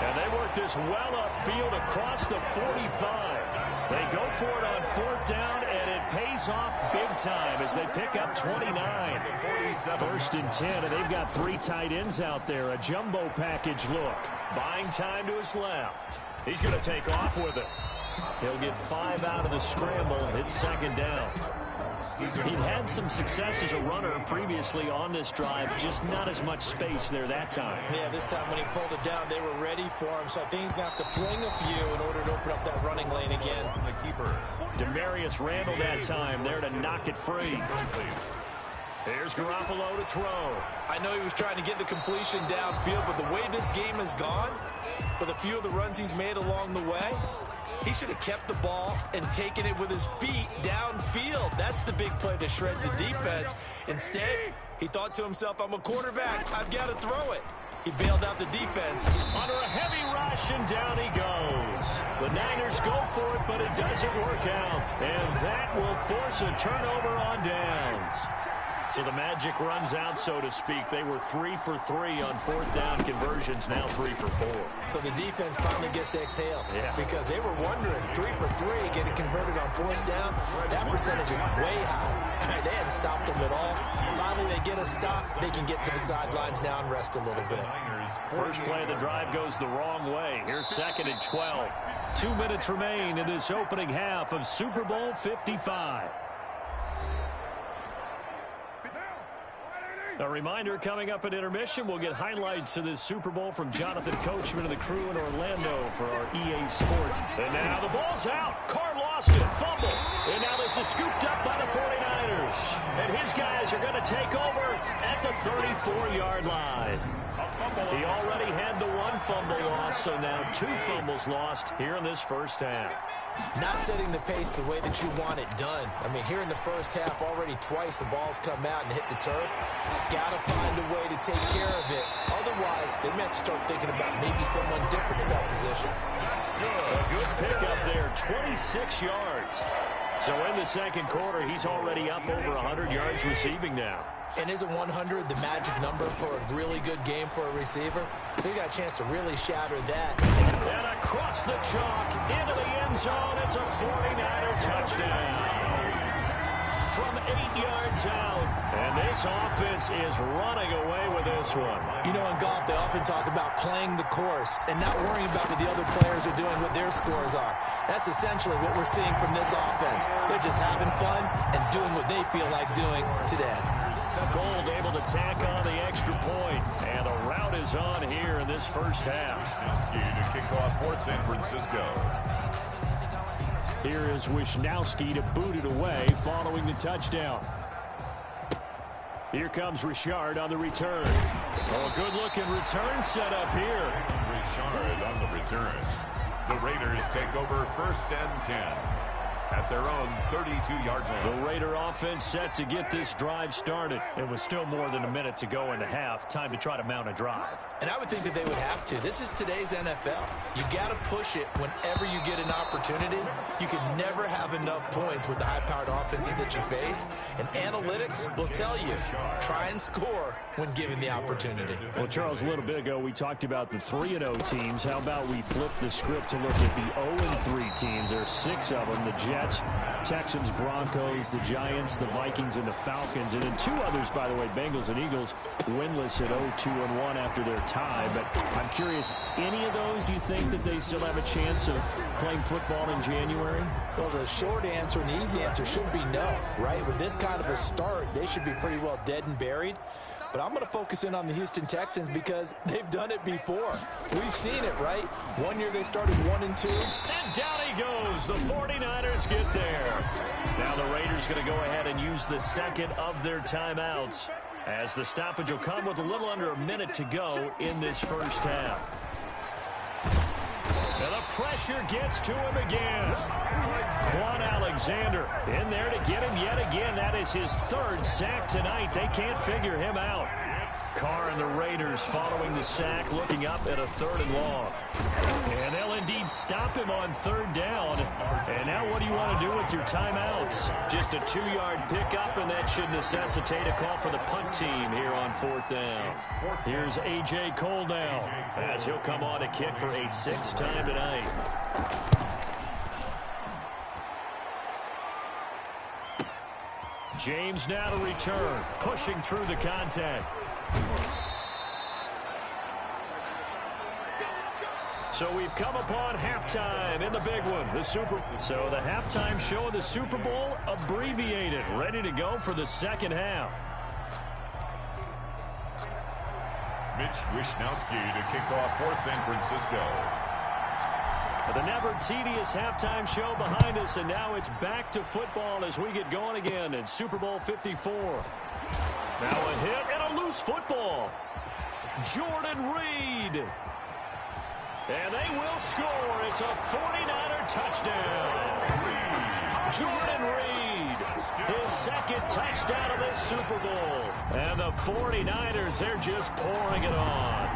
And they work this well upfield across the 45. They go for it on 4th down, and it pays off big time as they pick up 29. 1st and 10, and they've got 3 tight ends out there. A jumbo package look. Buying time to his left. He's going to take off with it. He'll get 5 out of the scramble. It's 2nd down. He'd had some success as a runner previously on this drive, just not as much space there that time. Yeah, this time when he pulled it down, they were ready for him, so I think he's going to have to fling a few in order to open up that running lane again. The keeper. Demarius Randall that time there to knock it free. There's Garoppolo to throw. I know he was trying to get the completion downfield, but the way this game has gone, with a few of the runs he's made along the way, he should have kept the ball and taken it with his feet downfield. That's the big play that shreds the defense. Instead, he thought to himself, I'm a quarterback. I've got to throw it. He bailed out the defense. Under a heavy rush, and down he goes. The Niners go for it, but it doesn't work out. And that will force a turnover on downs. So the magic runs out, so to speak. They were 3 for 3 on fourth down conversions, now 3 for 4. So the defense finally gets to exhale. Yeah. Because they were wondering, 3 for 3, getting converted on fourth down, that percentage is way high. They hadn't stopped them at all. Finally, they get a stop. They can get to the sidelines now and rest a little bit. First play of the drive goes the wrong way. Here's 2nd and 12. 2 minutes remain in this opening half of Super Bowl 55. A reminder, coming up at intermission, we'll get highlights of this Super Bowl from Jonathan Coachman and the crew in Orlando for our EA Sports. And now the ball's out. Carr lost it. Fumble. And now this is scooped up by the 49ers. And his guys are going to take over at the 34-yard line. He already had the 1 fumble loss, so now 2 fumbles lost here in this first half. Not setting the pace the way that you want it done. I mean, here in the first half, already twice the ball's come out and hit the turf. Got to find a way to take care of it. Otherwise, they may have to start thinking about maybe someone different in that position. A good pickup there, 26 yards. So in the second quarter, he's already up over 100 yards receiving now. And isn't 100 the magic number for a really good game for a receiver? So he got a chance to really shatter that. And across the chalk, into the end zone, it's a 49er touchdown. From 8 yards out. And this offense is running away with this one. You know, in golf, they often talk about playing the course and not worrying about what the other players are doing, what their scores are. That's essentially what we're seeing from this offense. They're just having fun and doing what they feel like doing today. Gold able to tack on the extra point, and the route is on here in this first half. To kick off for San Francisco. Here is Wisnowski to boot it away following the touchdown. Here comes Richard on the return. Oh, good-looking return set up here. Richard on the return. The Raiders take over 1st and 10. At their own 32-yard line. The Raider offense set to get this drive started. It was still more than a minute to go in the half. Time to try to mount a drive. And I would think that they would have to. This is today's NFL. You got to push it whenever you get an opportunity. You can never have enough points with the high-powered offenses that you face. And analytics will tell you, try and score when given the opportunity. Well, Charles, a little bit ago we talked about the 3-0 teams. How about we flip the script to look at the 0-3 teams? There's 6 of them. The Jets, Texans, Broncos, the Giants, the Vikings, and the Falcons. And then 2 others, by the way, Bengals and Eagles, winless at 0-2-1 after their tie. But I'm curious, any of those, do you think that they still have a chance of playing football in January? Well, the short answer and the easy answer should be no, right? With this kind of a start, they should be pretty well dead and buried. But I'm going to focus in on the Houston Texans because they've done it before. We've seen it, right? One year they started 1-2. And down he goes. The 49ers get there. Now the Raiders going to go ahead and use the second of their timeouts, as the stoppage will come with a little under a minute to go in this first half. And the pressure gets to him again. Quan Alexander in there to get him yet again. That is his 3rd sack tonight. They can't figure him out. Carr and the Raiders following the sack, looking up at a 3rd and long. And they'll indeed stop him on 3rd down. And now what do you want to do with your timeouts? Just a 2-yard pickup, and that should necessitate a call for the punt team here on 4th down. Here's A.J. Cole now, as he'll come on to kick for a 6th time tonight. James now to return, pushing through the contact. So we've come upon halftime in the big one, the So the halftime show of the Super Bowl abbreviated, ready to go for the second half. Mitch Wisnowski to kick off for San Francisco. The never tedious halftime show behind us, and now it's back to football as we get going again in Super Bowl 54. Now a hit and a loose football. Jordan Reed. And they will score. It's a 49er touchdown. Jordan Reed, his 2nd touchdown of this Super Bowl. And the 49ers, they're just pouring it on.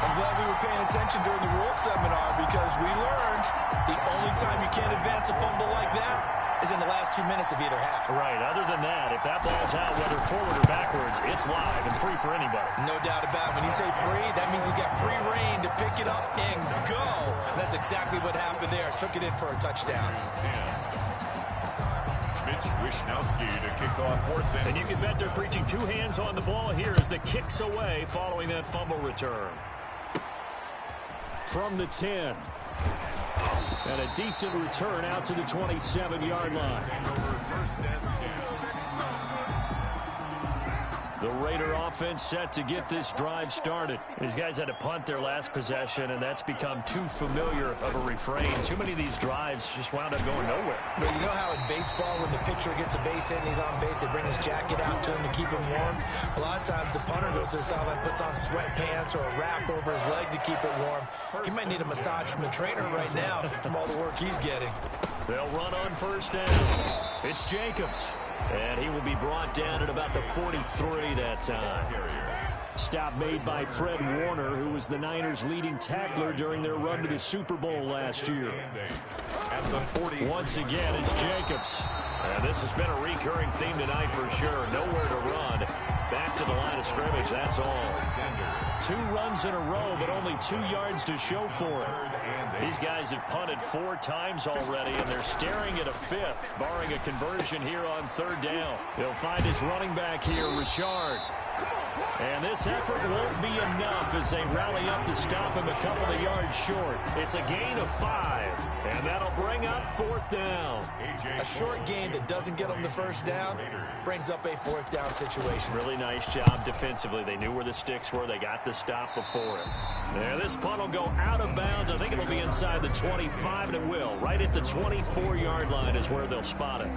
I'm glad we were paying attention during the rules seminar, because we learned the only time you can't advance a fumble like that is in the last 2 minutes of either half. Right. Other than that, if that ball's out, whether forward or backwards, it's live and free for anybody. No doubt about it. When you say free, that means he's got free reign to pick it up and go. And that's exactly what happened there. Took it in for a touchdown. Mitch Wishnowski to kick off for San And you can bet they're preaching two hands on the ball here as the kick's away following that fumble return. From the 10. And a decent return out to the 27-yard line. First and 10. The Raider offense set to get this drive started. These guys had to punt their last possession, and that's become too familiar of a refrain. Too many of these drives just wound up going nowhere. But you know how in baseball, when the pitcher gets a base hit and he's on base, they bring his jacket out to him to keep him warm? A lot of times the punter goes to the sideline, puts on sweatpants or a wrap over his leg to keep it warm. He might need a massage from the trainer right now from all the work he's getting. They'll run on first down. It's Jacobs. And he will be brought down at about the 43 that time. Stop made by Fred Warner, who was the Niners' leading tackler during their run to the Super Bowl last year. Once again, it's Jacobs. And this has been a recurring theme tonight for sure. Nowhere to run. Back to the line of scrimmage, that's all. 2 runs in a row, but only 2 yards to show for it. These guys have punted 4 times already, and they're staring at a 5th, barring a conversion here on 3rd down. He'll find his running back here, Richard. And this effort won't be enough as they rally up to stop him a couple of yards short. It's a gain of 5, and that'll bring up 4th down. A short gain that doesn't get them the first down brings up a 4th down situation. Really nice job defensively. They knew where the sticks were. They got the stop before it. There, this punt will go out of bounds. I think it'll be inside the 25, and it will. Right at the 24-yard line is where they'll spot it.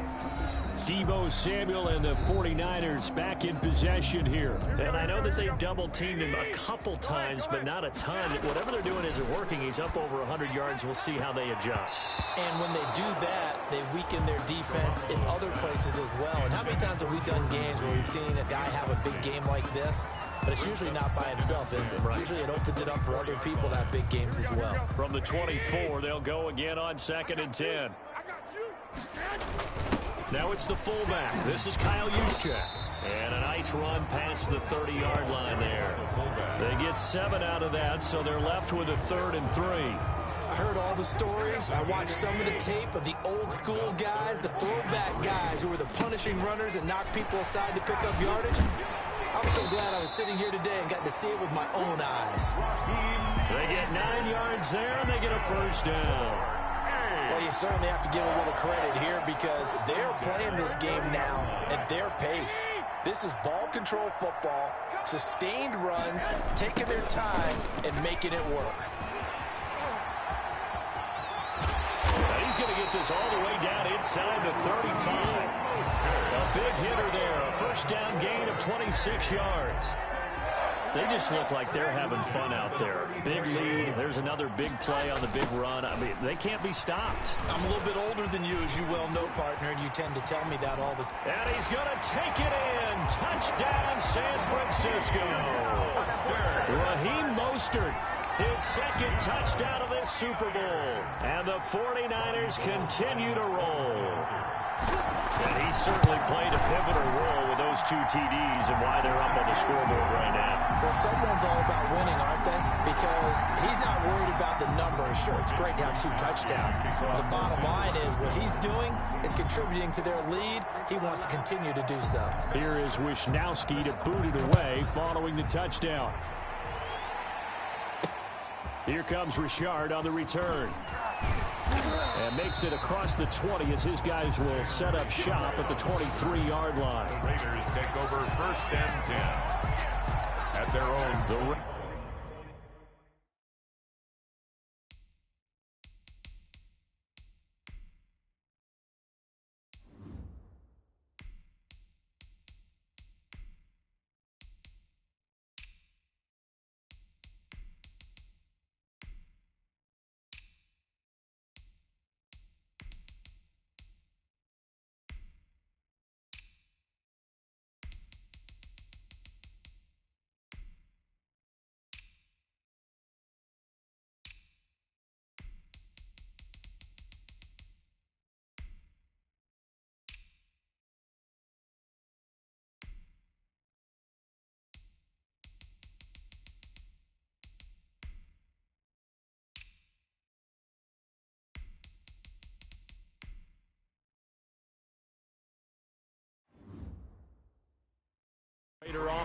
Deebo Samuel and the 49ers back in possession here. And I know that they've double-teamed him a couple times, but not a ton. Whatever they're doing isn't working. He's up over 100 yards. We'll see how they adjust. And when they do that, they weaken their defense in other places as well. And how many times have we done games where we've seen a guy have a big game like this? But it's usually not by himself, is it? Right. Usually it opens it up for other people to have big games as well. From the 24, they'll go again on 2nd and 10. Now it's the fullback. This is Kyle Juszczyk. And a nice run past the 30-yard line there. They get 7 out of that, so they're left with a 3rd and 3. I heard all the stories. I watched some of the tape of the old school guys, the throwback guys who were the punishing runners and knocked people aside to pick up yardage. I'm so glad I was sitting here today and got to see it with my own eyes. They get 9 yards there, and they get a 1st down. Well, you certainly have to give a little credit here because they're playing this game now at their pace. This is ball control football, sustained runs, taking their time, and making it work. Now he's going to get this all the way down inside the 35. A big hitter there, a 1st down gain of 26 yards. They just look like they're having fun out there. Big lead. There's another big play on the big run. I mean, they can't be stopped. I'm a little bit older than you, as you well know, partner, and you tend to tell me that all the time. And he's going to take it in. Touchdown, San Francisco. Raheem Mostert, his 2nd touchdown of this Super Bowl. And the 49ers continue to roll. And he certainly played a pivotal role with those 2 TDs and why they're up on the scoreboard right now. Well, someone's all about winning, aren't they? Because he's not worried about the numbers. Sure, it's great to have 2 touchdowns. But the bottom line is what he's doing is contributing to their lead. He wants to continue to do so. Here is Wishnowski to boot it away following the touchdown. Here comes Richard on the return. And makes it across the 20 as his guys will set up shop at the 23-yard line. The Raiders take over 1st and 10 at their own.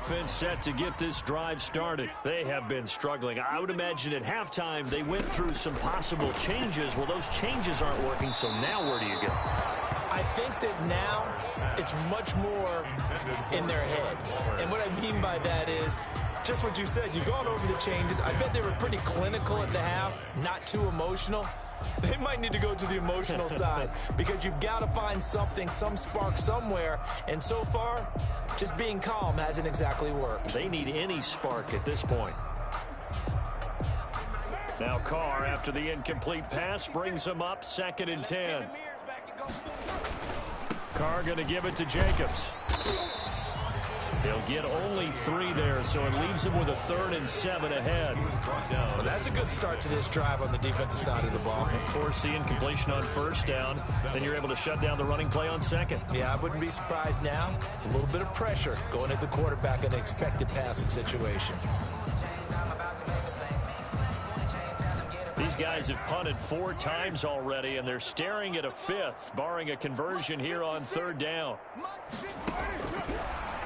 offense set to get this drive started. They have been struggling. I would imagine at halftime they went through some possible changes. Well, those changes aren't working, so now where do you go? I think that now it's much more in their head. And what I mean by that is just what you said. You've gone over the changes. I bet they were pretty clinical at the half, not too emotional. They might need to go to the emotional side because you've got to find something, some spark somewhere. And so far, just being calm hasn't exactly worked. They need any spark at this point. Now Carr, after the incomplete pass, brings him up 2nd and 10. Carr going to give it to Jacobs. He'll get only 3 there, so it leaves him with a 3rd and 7 ahead. Well, that's a good start to this drive on the defensive side of the ball. Force the incompletion on 1st down. Then you're able to shut down the running play on 2nd. Yeah, I wouldn't be surprised now. A little bit of pressure going at the quarterback in an expected passing situation. These guys have punted 4 times already, and they're staring at a 5th, barring a conversion here on 3rd down.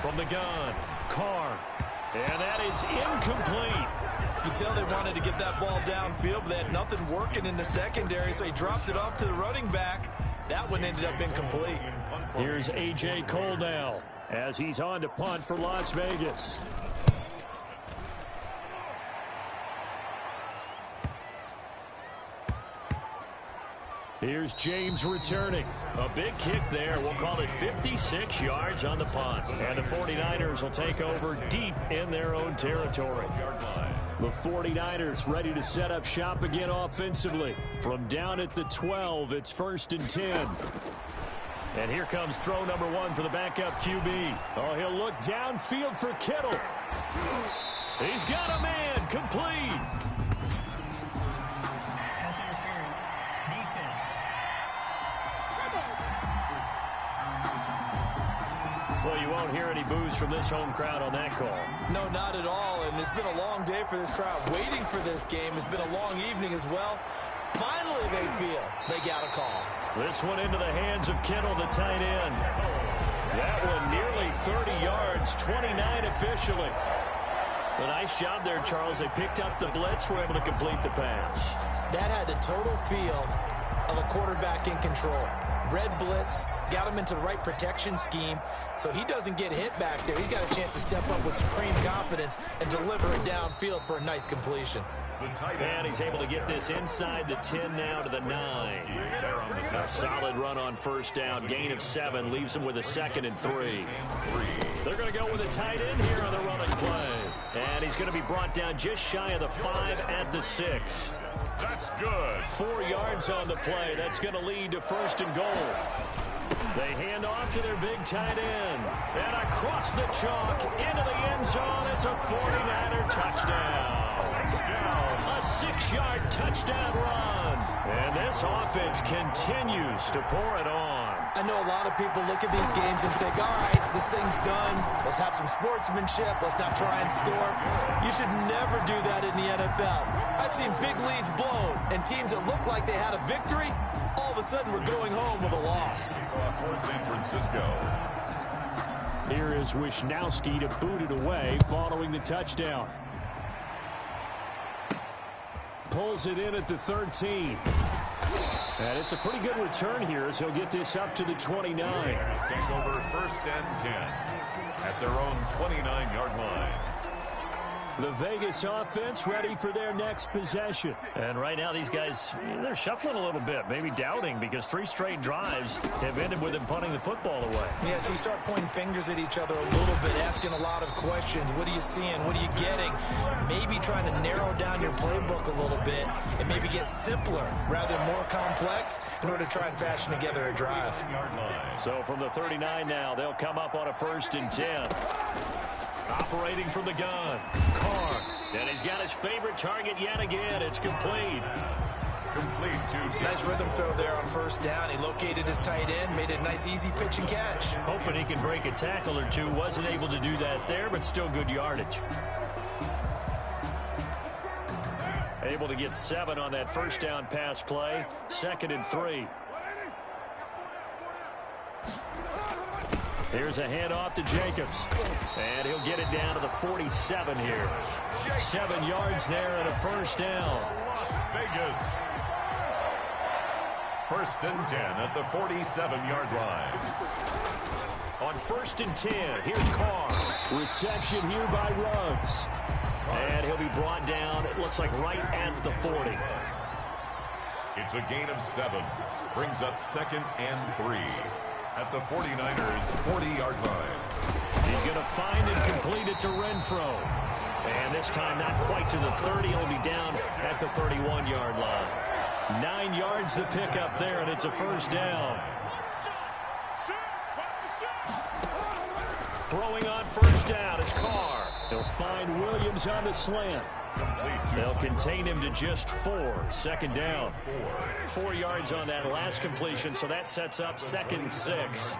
From the gun, Carr, and that is incomplete. You can tell they wanted to get that ball downfield, but they had nothing working in the secondary, so he dropped it off to the running back. That one ended up incomplete. Here's A.J. Cole now as he's on to punt for Las Vegas. Here's James returning. A big kick there. We'll call it 56 yards on the punt. And the 49ers will take over deep in their own territory. The 49ers ready to set up shop again offensively. From down at the 12, it's 1st and 10. And here comes throw number 1 for the backup QB. Oh, he'll look downfield for Kittle. He's got a man, complete. Well, you won't hear any boos from this home crowd on that call. No, not at all. And it's been a long day for this crowd waiting for this game. It's been a long evening as well. Finally, they feel they got a call. This one into the hands of Kittle, the tight end. That one nearly 30 yards, 29 officially. A nice job there, Charles. They picked up the blitz, were able to complete the pass. That had the total feel of a quarterback in control. Red blitz, got him into the right protection scheme, so he doesn't get hit back there. He's got a chance to step up with supreme confidence and deliver it downfield for a nice completion. And he's able to get this inside the 10 now to the 9. A solid run on 1st down. Gain of 7 leaves him with a 2nd and 3. They're going to go with a tight end here on the running play. And he's going to be brought down just shy of the 5 at the 6. That's good. 4 yards on the play. That's going to lead to 1st and goal. They hand off to their big tight end. And across the chalk into the end zone. It's a 49er touchdown. A 6-yard touchdown run. And this offense continues to pour it on. I know a lot of people look at these games and think, all right, this thing's done. Let's have some sportsmanship. Let's not try and score. You should never do that in the NFL. I've seen big leads blown and teams that look like they had a victory, all of a sudden we're going home with a loss. For San Francisco. Here is Wisnowski to boot it away following the touchdown. Pulls it in at the 13. And it's a pretty good return here as he'll get this up to the 29. Take over 1st and 10 at their own 29-yard line. The Vegas offense ready for their next possession. And right now these guys, they're shuffling a little bit, maybe doubting, because 3 straight drives have ended with them punting the football away. Yeah, so you start pointing fingers at each other a little bit, asking a lot of questions. What are you seeing? What are you getting? Maybe trying to narrow down your playbook a little bit and maybe get simpler rather than more complex in order to try and fashion together a drive. So from the 39 now, they'll come up on a 1st and 10. Operating from the gun, Carr. And he's got his favorite target yet again. It's complete. Complete to nice rhythm throw there on 1st down. He located his tight end, made it a nice easy pitch and catch. Hoping he can break a tackle or two. Wasn't able to do that there, but still good yardage. Able to get 7 on that 1st down pass play. 2nd and 3. Here's a handoff to Jacobs. And he'll get it down to the 47 here. 7 yards there and a first down. Las Vegas. First and 10 at the 47-yard line. On first and 10, here's Carr. Reception here by Ruggs. And he'll be brought down, it looks like right at the 40. It's a gain of 7. Brings up second and 3 at the 49ers' 40-yard line. He's going to find and complete it to Renfro. And this time not quite to the 30. He'll be down at the 31-yard line. 9 yards to pick up there, and it's a first down. Throwing on first down is Carr. He'll find Williams on the slant. They'll contain him to just 4. Second down. 4 yards on that last completion, so that sets up second and 6.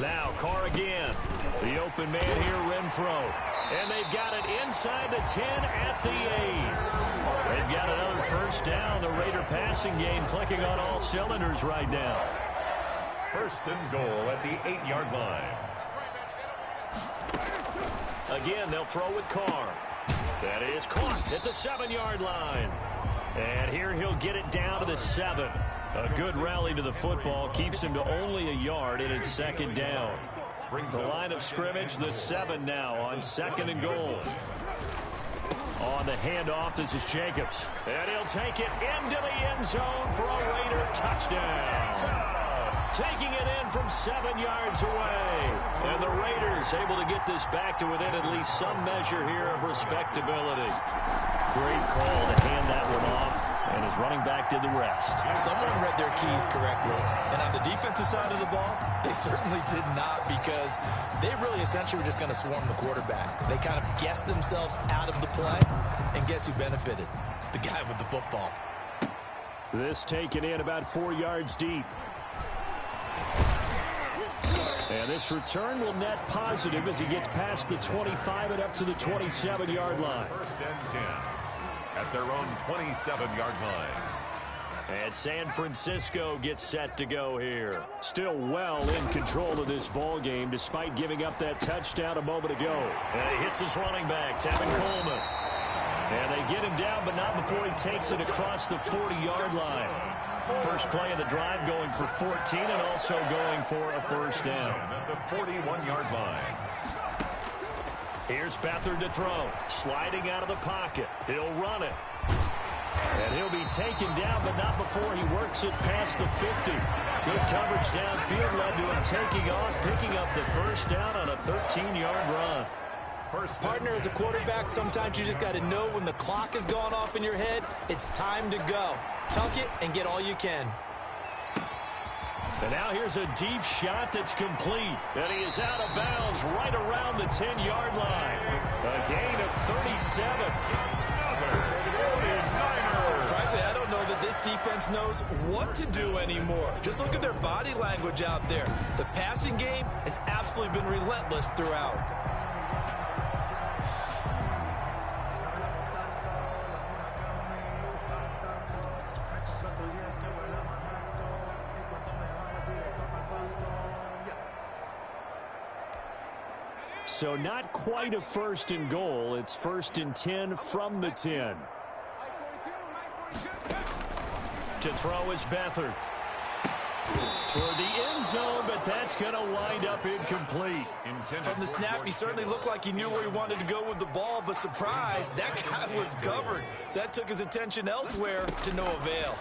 Now Carr again. The open man here, Renfro. And they've got it inside the 10 at the 8. They've got another first down. The Raider passing game clicking on all cylinders right now. First and goal at the 8-yard line. Again, they'll throw with Carr. That is caught at the 7-yard line. And here he'll get it down to the 7. A good rally to the football. Keeps him to only a yard, and it's second down. The line of scrimmage, the 7 now on second and goal. On the handoff, this is Jacobs. And he'll take it into the end zone for a Raider touchdown. Taking it in from 7 yards away. And the Raiders able to get this back to within at least some measure here of respectability. Great call to hand that one off. And his running back did the rest. Someone read their keys correctly. And on the defensive side of the ball, they certainly did not, because they really essentially were just going to swarm the quarterback. They kind of guessed themselves out of the play. And guess who benefited? The guy with the football. This taken in about 4 yards deep. And this return will net positive as he gets past the 25 and up to the 27-yard line. First and 10 at their own 27-yard line. And San Francisco gets set to go here. Still well in control of this ball game despite giving up that touchdown a moment ago. And he hits his running back, Tevin Coleman. And they get him down, but not before he takes it across the 40-yard line. First play of the drive going for 14 and also going for a first down. At the 41-yard line. Here's Beathard to throw. Sliding out of the pocket. He'll run it. And he'll be taken down, but not before he works it past the 50. Good coverage downfield led to him taking off, picking up the first down on a 13-yard run. Partner, as a quarterback, sometimes you just got to know when the clock has gone off in your head, it's time to go. Tuck it and get all you can. And now here's a deep shot that's complete. And he is out of bounds right around the 10-yard line. A gain of 37. Frankly, I don't know that this defense knows what to do anymore. Just look at their body language out there. The passing game has absolutely been relentless throughout. So not quite a first and goal. It's first and 10 from the 10. To throw is Beathard. Toward the end zone, but that's going to wind up incomplete. From the snap, he certainly looked like he knew where he wanted to go with the ball, but surprise, that guy was covered. So that took his attention elsewhere to no avail.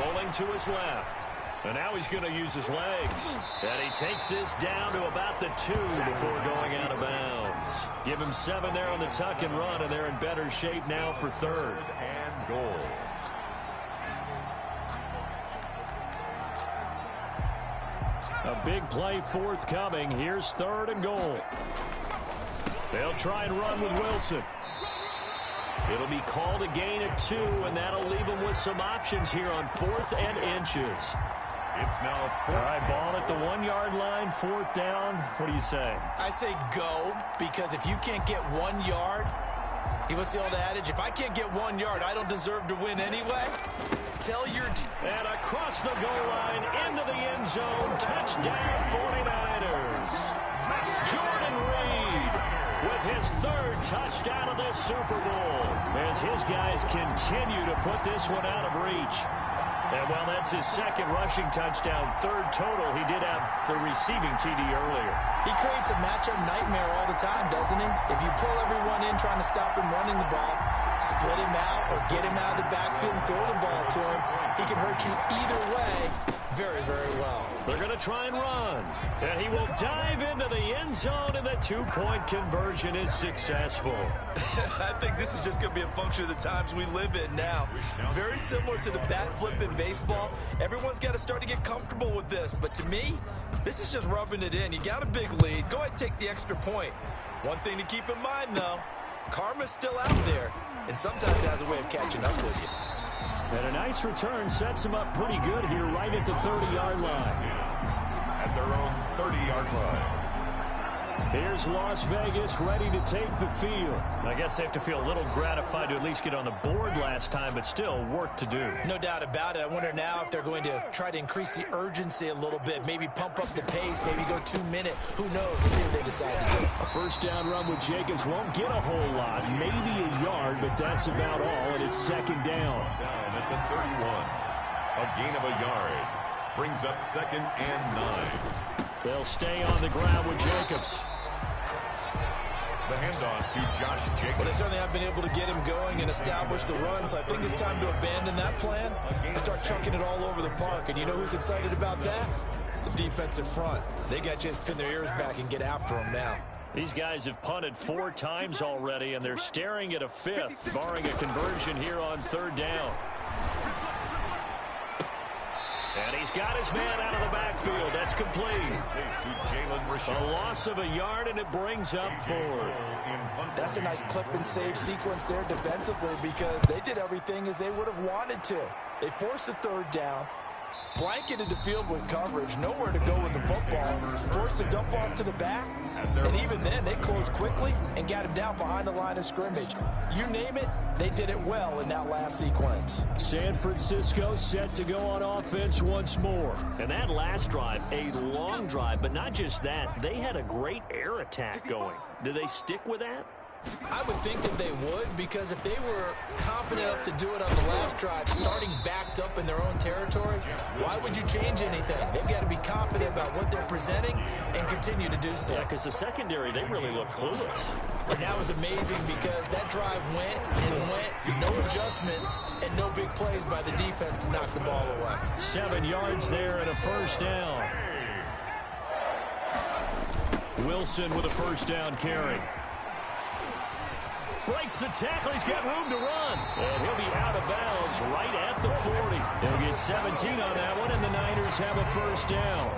Rolling to his left. And now he's going to use his legs. And he takes this down to about the 2 before going out of bounds. Give him 7 there on the tuck and run, and they're in better shape now for third and goal. A big play forthcoming. Here's third and goal. They'll try and run with Wilson. It'll be called a gain of 2, and that'll leave them with some options here on 4th and inches. It's now all right, ball at the 1-yard line, 4th down. What do you say? I say go, because if you can't get 1 yard, what's the old adage? If I can't get 1 yard, I don't deserve to win anyway. tell your And across the goal line into the end zone. Touchdown 49ers. Jordan Reed with his third touchdown of this Super Bowl as his guys continue to put this one out of reach. And while that's his second rushing touchdown, third total, he did have the receiving TD earlier. He creates a matchup nightmare all the time, doesn't he? If you pull everyone in trying to stop him running the ball, split him out or get him out of the backfield and throw the ball to him, he can hurt you either way very, very well. They're going to try and run. And he will dive into the end zone, and the two-point conversion is successful. I think this is just going to be a function of the times we live in now. Very similar to the bat flip in baseball. Everyone's got to start to get comfortable with this. But to me, this is just rubbing it in. You got a big lead. Go ahead and take the extra point. One thing to keep in mind, though, karma's still out there, and sometimes it has a way of catching up with you. And a nice return sets him up pretty good here right at the 30-yard line. At their own 30-yard line. Here's Las Vegas ready to take the field. I guess they have to feel a little gratified to at least get on the board last time, but still work to do. No doubt about it. I wonder now if they're going to try to increase the urgency a little bit, maybe pump up the pace, maybe go 2-minute. Who knows? Let's see what they decide to do. A first down run with Jacobs won't get a whole lot, maybe a yard, but that's about all, and it's second down. Down at the 31. A gain of a yard. Brings up 2nd and 9. They'll stay on the ground with Jacobs. The handoff to Josh Jacobs. Well, they certainly have been able to get him going and establish the run, so I think it's time to abandon that plan and start chucking it all over the park. And you know who's excited about that? The defensive front. They got to just pin their ears back and get after him now. These guys have punted 4 times already, and they're staring at a 5th, barring a conversion here on third down. And he's got his man out of the backfield. That's complete. A loss of a yard, and it brings up 4th. That's a nice clip and save sequence there defensively because they did everything as they would have wanted to. They forced a third down, blanketed the field with coverage, nowhere to go with the football, forced the dump off to the back, and even then they closed quickly and got him down behind the line of scrimmage. You name it, they did it well in that last sequence. San Francisco set to go on offense once more. And that last drive, a long drive, but not just that, they had a great air attack going. Do they stick with that? I would think that they would, because if they were confident enough to do it on the last drive, starting backed up in their own territory, why would you change anything? They've got to be confident about what they're presenting and continue to do so. Yeah, because the secondary, they really look clueless. And that was amazing because that drive went and went, no adjustments, and no big plays by the defense to knock the ball away. 7 yards there and a first down. Wilson with a first down carry. Breaks the tackle. He's got room to run. And he'll be out of bounds right at the 40. They'll get 17 on that one, and the Niners have a first down.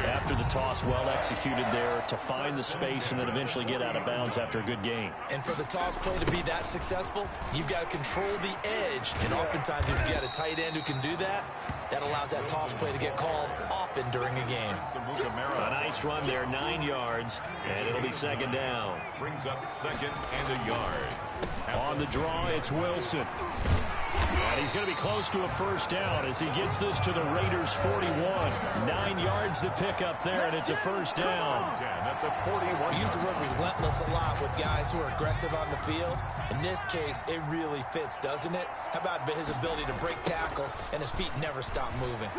After the toss, well executed there to find the space and then eventually get out of bounds after a good game. And for the toss play to be that successful, you've got to control the edge. And oftentimes if you've got a tight end who can do that, that allows that toss play to get called often during a game. A nice run there, 9 yards, and it'll be second down. Brings up 2nd and a yard. On the draw, it's Wilson. And he's going to be close to a first down as he gets this to the Raiders' 41. 9 yards to pick up there, and it's a first down. At the 41. We use the word relentless a lot with guys who are aggressive on the field. In this case, it really fits, doesn't it? How about his ability to break tackles and his feet never stop moving?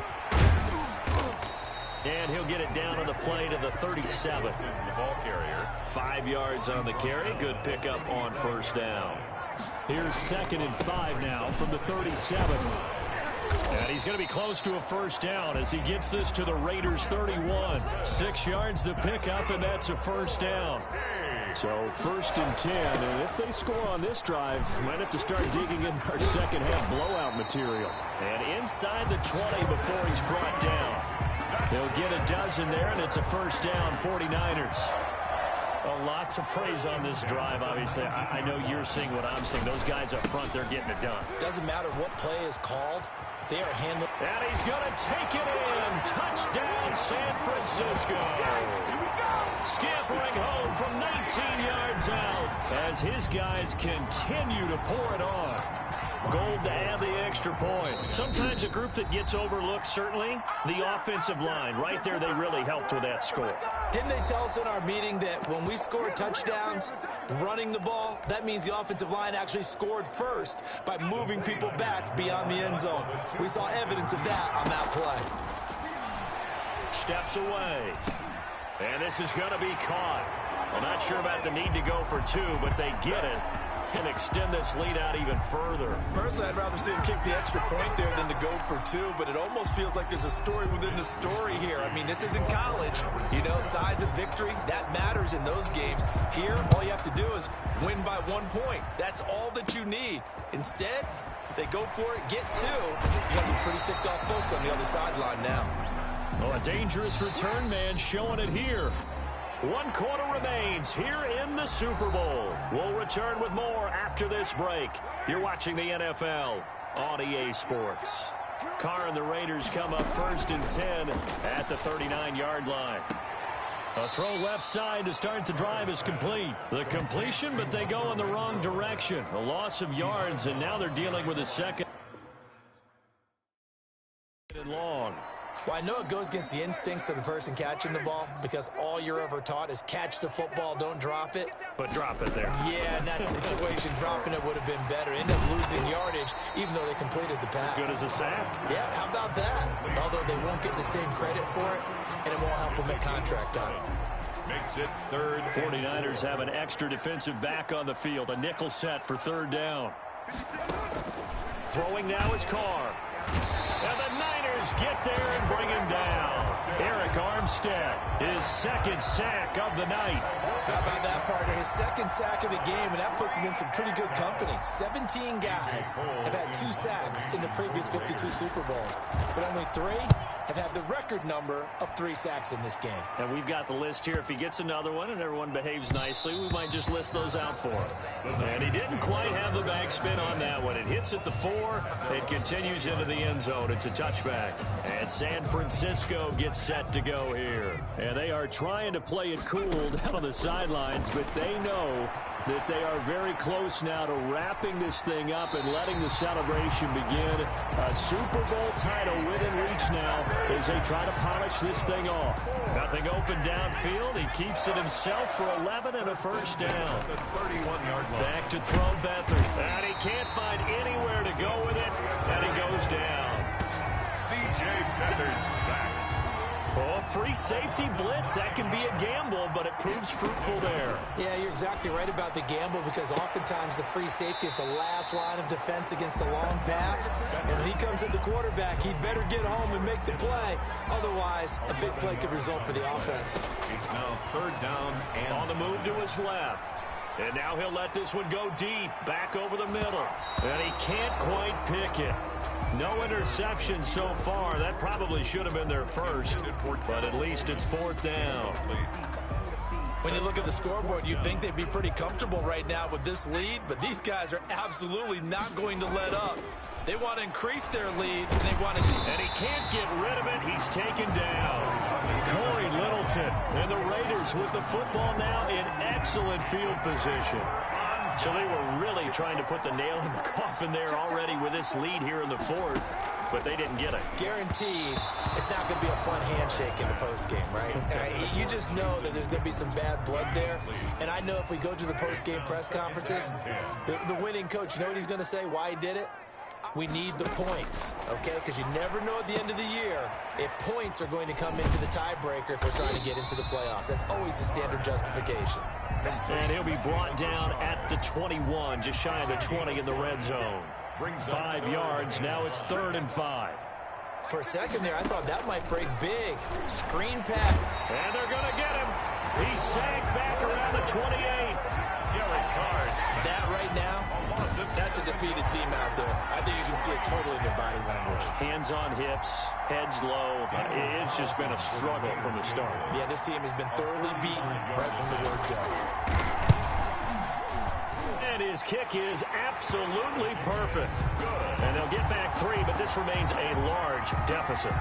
And he'll get it down on the play to the 37. The ball carrier. 5 yards on the carry. Good pickup on first down. Here's 2nd and 5 now from the 37. And he's going to be close to a first down as he gets this to the Raiders' 31. 6 yards to pick up, and that's a first down. So 1st and 10, and if they score on this drive, might have to start digging in our second half blowout material. And inside the 20 before he's brought down. They'll get a dozen there, and it's a first down, 49ers. A lot to praise on this drive, obviously. I know you're seeing what I'm seeing. Those guys up front, they're getting it done. Doesn't matter what play is called. They are handling. And he's going to take it in. Touchdown, San Francisco. Here we go. Scampering home from 19 yards out as his guys continue to pour it on. Gold to add the extra point. Sometimes a group that gets overlooked, certainly, the offensive line. Right there, they really helped with that score. Didn't they tell us in our meeting that when we score touchdowns running the ball, that means the offensive line actually scored first by moving people back beyond the end zone? We saw evidence of that on that play. Steps away. And this is going to be caught. I'm not sure about the need to go for two, but they get it and extend this lead out even further. Personally, I'd rather see him kick the extra point there than to go for two, but it almost feels like there's a story within the story here. I mean, this isn't college. You know, size of victory, that matters in those games. Here, all you have to do is win by 1 point. That's all that you need. Instead, they go for it, get two. You got some pretty ticked off folks on the other sideline now. Well, a dangerous return man showing it here. 1 quarter remains here in the Super Bowl. We'll return with more after this break. You're watching the NFL on EA Sports. Carr and the Raiders come up 1st and 10 at the 39-yard line. A throw left side to start the drive is complete. The completion, but they go in the wrong direction. A loss of yards, and now they're dealing with a second and long. Well, I know it goes against the instincts of the person catching the ball because all you're ever taught is catch the football, don't drop it. But drop it there. Yeah, in that situation, dropping it would have been better. End up losing yardage, even though they completed the pass. As good as a sack. Yeah, how about that? Although they won't get the same credit for it, and it won't help them at contract time. Makes it 3rd. 49ers have an extra defensive back on the field. A nickel set for 3rd down. Throwing now is Carr. And the Niners get there and bring him down. Eric Armstead, his 2nd sack of the night. How about that, partner? His 2nd sack of the game, and that puts him in some pretty good company. 17 guys have had 2 sacks in the previous 52 Super Bowls, but only 3 have had the record number of 3 sacks in this game. And we've got the list here. If he gets another one and everyone behaves nicely, we might just list those out for him. And he didn't quite have the backspin on that one. It hits at the 4. It continues into the end zone. It's a touchback. And San Francisco gets set to go here. And they are trying to play it cool down on the sidelines, but they know that they are very close now to wrapping this thing up and letting the celebration begin. A Super Bowl title within reach now as they try to polish this thing off. Nothing open downfield. He keeps it himself for 11 and a 1st down. The 31-yard line. Back to throw Beathard. And he can't find anywhere to go with it. And he goes down. C.J. Beathard sack. Oh, free safety blitz. That can be a gamble, but it proves fruitful there. Yeah, you're exactly right about the gamble because oftentimes the free safety is the last line of defense against a long pass. And when he comes at the quarterback, he'd better get home and make the play. Otherwise, a big play could result for the offense. It's now 3rd down and On the move to his left. And now he'll let this one go deep, back over the middle. And he can't quite pick it. No interception so far. That probably should have been their first, but at least it's 4th down. When you look at the scoreboard, you'd think they'd be pretty comfortable right now with this lead, but these guys are absolutely not going to let up. They want to increase their lead, and they want to... And he can't get rid of it. He's taken down. Corey Littleton and the Raiders with the football now in excellent field position. So they were really trying to put the nail in the coffin there already with this lead here in the 4th, but they didn't get it. Guaranteed it's not going to be a fun handshake in the postgame, right? You just know that there's going to be some bad blood there. And I know if we go to the postgame press conferences, the winning coach, you know what he's going to say, why he did it? We need the points, okay? Because you never know at the end of the year if points are going to come into the tiebreaker if we're trying to get into the playoffs. That's always the standard justification. And he'll be brought down at the 21, just shy of the 20 in the red zone. 5 yards, now it's 3rd and 5. For a second there, I thought that might break big. Screen pack. And they're going to get him. He sagged back around the 28. Derek Carr. That right now, that's a defeated team out there. I think you can see it totally in their body language. Hands on hips, heads low. It's just been a struggle from the start. Yeah, this team has been thoroughly beaten right from the word go. And his kick is absolutely perfect. And they'll get back 3, but this remains a large deficit.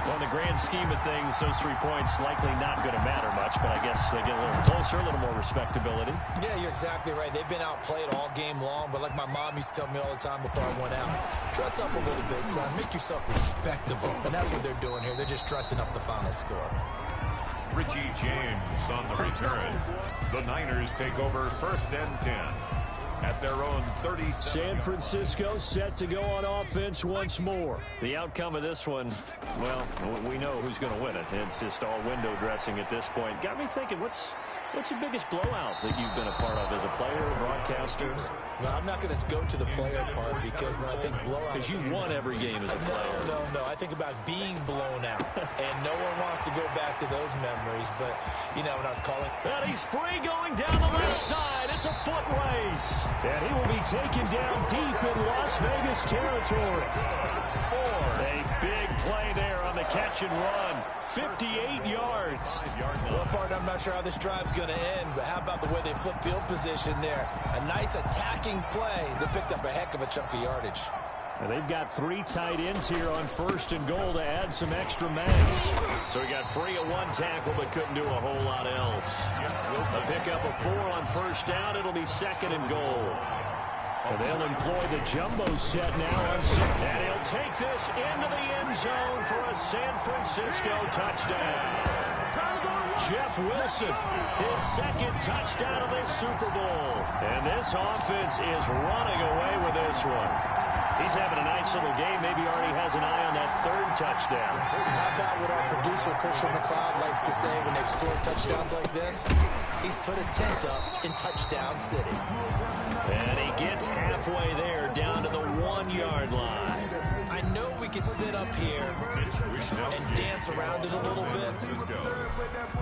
Well, in the grand scheme of things, those 3 points likely not going to matter much, but I guess they get a little closer, a little more respectability. Yeah, you're exactly right. They've been outplayed all game long, but like my mom used to tell me all the time before I went out, dress up a little bit, son. Make yourself respectable. And that's what they're doing here. They're just dressing up the final score. Richie James on the return. The Niners take over 1st and 10. At their own 37. San Francisco set to go on offense once more. The outcome of this one, well, we know who's going to win it. It's just all window dressing at this point. Got me thinking, what's the biggest blowout that you've been a part of as a player, a broadcaster? Well, I'm not going to go to the player part because when I think blowout... Because you won every game as a player. No. I think about being blown out. And no one wants to go back to those memories. But, you know, when I was calling... And he's free going down the left side. It's a foot race. And he will be taken down deep in Las Vegas territory. A big play there on the catch and run. 58 yards. Well, partner, I'm not sure how this drive's going to end, but how about the way they flip field position there? A nice attacking play that picked up a heck of a chunk of yardage. And they've got 3 tight ends here on 1st and goal to add some extra mass. So he got free of 1 tackle, but couldn't do a whole lot else. A pickup of 4 on 1st down. It'll be 2nd and goal. And they'll employ the jumbo set now on 2nd. And he'll take this into the end zone for a San Francisco touchdown. Jeff Wilson, his 2nd touchdown of this Super Bowl. And this offense is running away with this one. He's having a nice little game. Maybe already has an eye on that 3rd touchdown. How about what our producer, Christian McLeod, likes to say when they've scored touchdowns like this? He's put a tent up in Touchdown City. And he gets halfway there, down to the 1-yard line. I know we could sit up here and dance around it a little bit,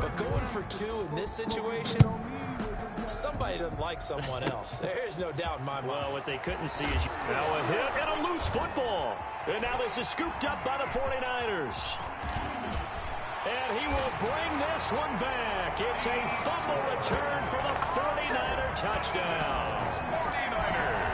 but going for 2 in this situation, somebody doesn't like someone else. There's no doubt in my mind. Well, what they couldn't see is now a hit and a loose football. And now this is scooped up by the 49ers. And he will bring this one back. It's a fumble return for the 49er touchdown. 49ers.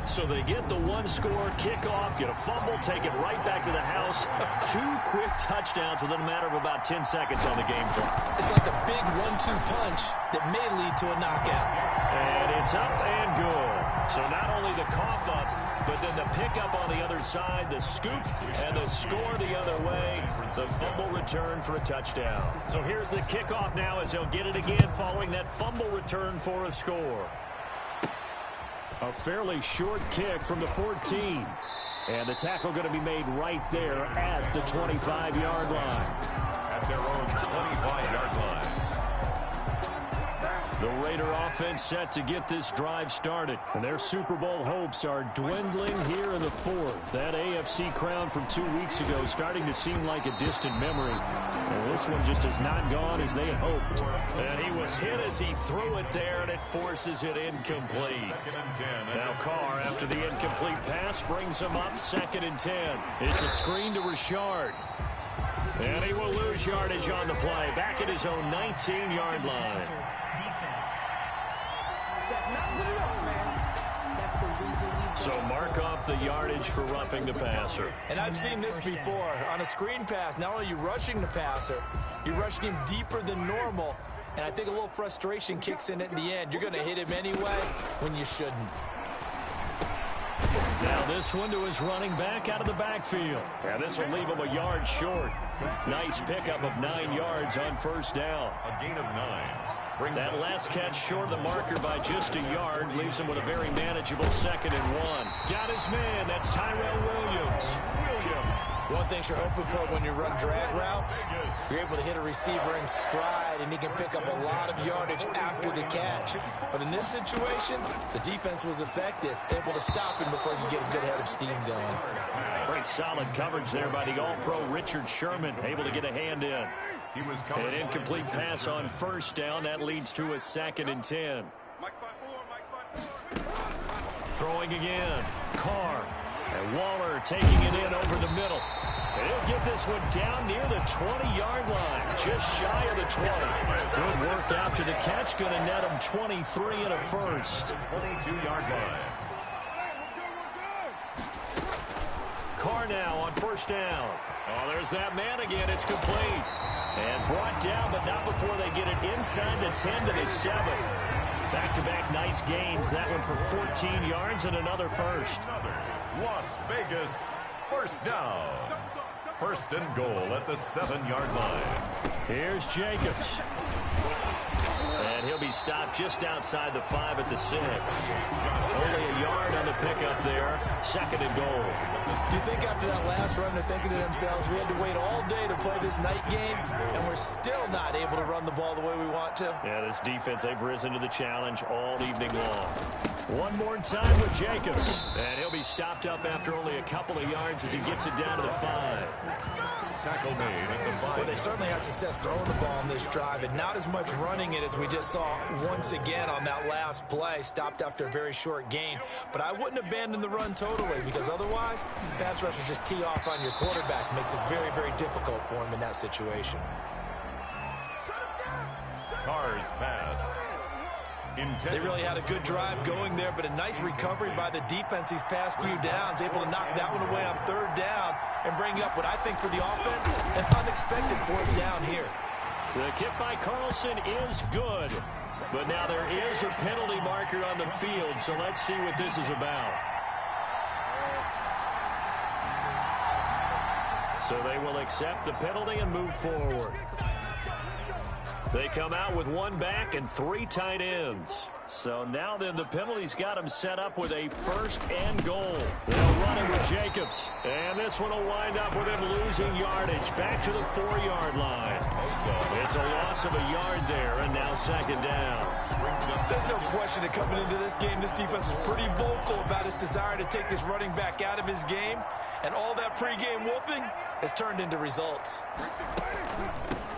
So they get the 1-score kickoff, get a fumble, take it right back to the house. 2 quick touchdowns within a matter of about 10 seconds on the game clock. It's like a big 1-2 punch that may lead to a knockout. And it's up and good. So not only the cough up, but then the pickup on the other side, the scoop, and the score the other way. The fumble return for a touchdown. So here's the kickoff now as he'll get it again following that fumble return for a score. A fairly short kick from the 14. And the tackle going to be made right there at the 25-yard line. At their own 25-yard line. The Raider offense set to get this drive started. And their Super Bowl hopes are dwindling here in the 4th. That AFC crown from 2 weeks ago starting to seem like a distant memory. And this one just has not gone as they had hoped. And he was hit as he threw it there, and it forces it incomplete. Now Carr, after the incomplete pass, brings him up 2nd and 10. It's a screen to Richard. And he will lose yardage on the play. Back at his own 19-yard line. So mark off the yardage for roughing the passer. And I've seen this before. On a screen pass, not only are you rushing the passer, you're rushing him deeper than normal. And I think a little frustration kicks in at the end. You're going to hit him anyway when you shouldn't. Now this one to his running back out of the backfield. And this will leave him a yard short. Nice pickup of 9 yards on 1st down. A gain of 9. That last catch short of the marker by just a yard leaves him with a very manageable 2nd and 1. Got his man. That's Tyrell Williams. One thing you're hoping for when you run drag routes, you're able to hit a receiver in stride, and he can pick up a lot of yardage after the catch. But in this situation, the defense was effective, able to stop him before he could get a good head of steam going. Great solid coverage there by the All-Pro Richard Sherman, able to get a hand in. An incomplete pass on 1st down. That leads to a 2nd and 10. Throwing again. Carr. And Waller taking it in over the middle. And he'll get this one down near the 20-yard line. Just shy of the 20. Good work after the catch. Going to net him 23 and a first. 22-yard line. Carr now on 1st first down. Oh, there's that man again. It's complete. And brought down, but not before they get it inside the 10 to the 7. Back-to-back nice gains. That one for 14 yards and another first. Las Vegas first down. First and goal at the 7-yard line. Here's Jacobs. And he'll be stopped just outside the 5 at the 6. Only a yard on the pickup there. Second and goal. Do you think after that last run they're thinking to themselves, we had to wait all day to play this night game, and we're still not able to run the ball the way we want to? Yeah, this defense, they've risen to the challenge all evening long. One more time with Jacobs. And he'll be stopped up after only a couple of yards as he gets it down to the 5. Tackle made at the 5. Well, they certainly had success throwing the ball on this drive, and not as much running it as we just saw once again on that last play. Stopped after a very short gain. But I wouldn't abandon the run totally, because otherwise, pass rushers just tee off on your quarterback. Makes it very, very difficult for him in that situation. Carr's pass. They really had a good drive going there, but a nice recovery by the defense these past few downs, able to knock that one away on third down and bring up what I think for the offense, an unexpected fourth down here. The kick by Carlson is good, but now there is a penalty marker on the field, so let's see what this is about. So they will accept the penalty and move forward. They come out with one back and 3 tight ends. So now then the penalty's got them set up with a first and goal. They'll run it with Jacobs. And this one will wind up with him losing yardage back to the 4-yard line. It's a loss of a yard there, and now second down. There's no question that coming into this game, this defense was pretty vocal about its desire to take this running back out of his game. And all that pregame wolfing has turned into results.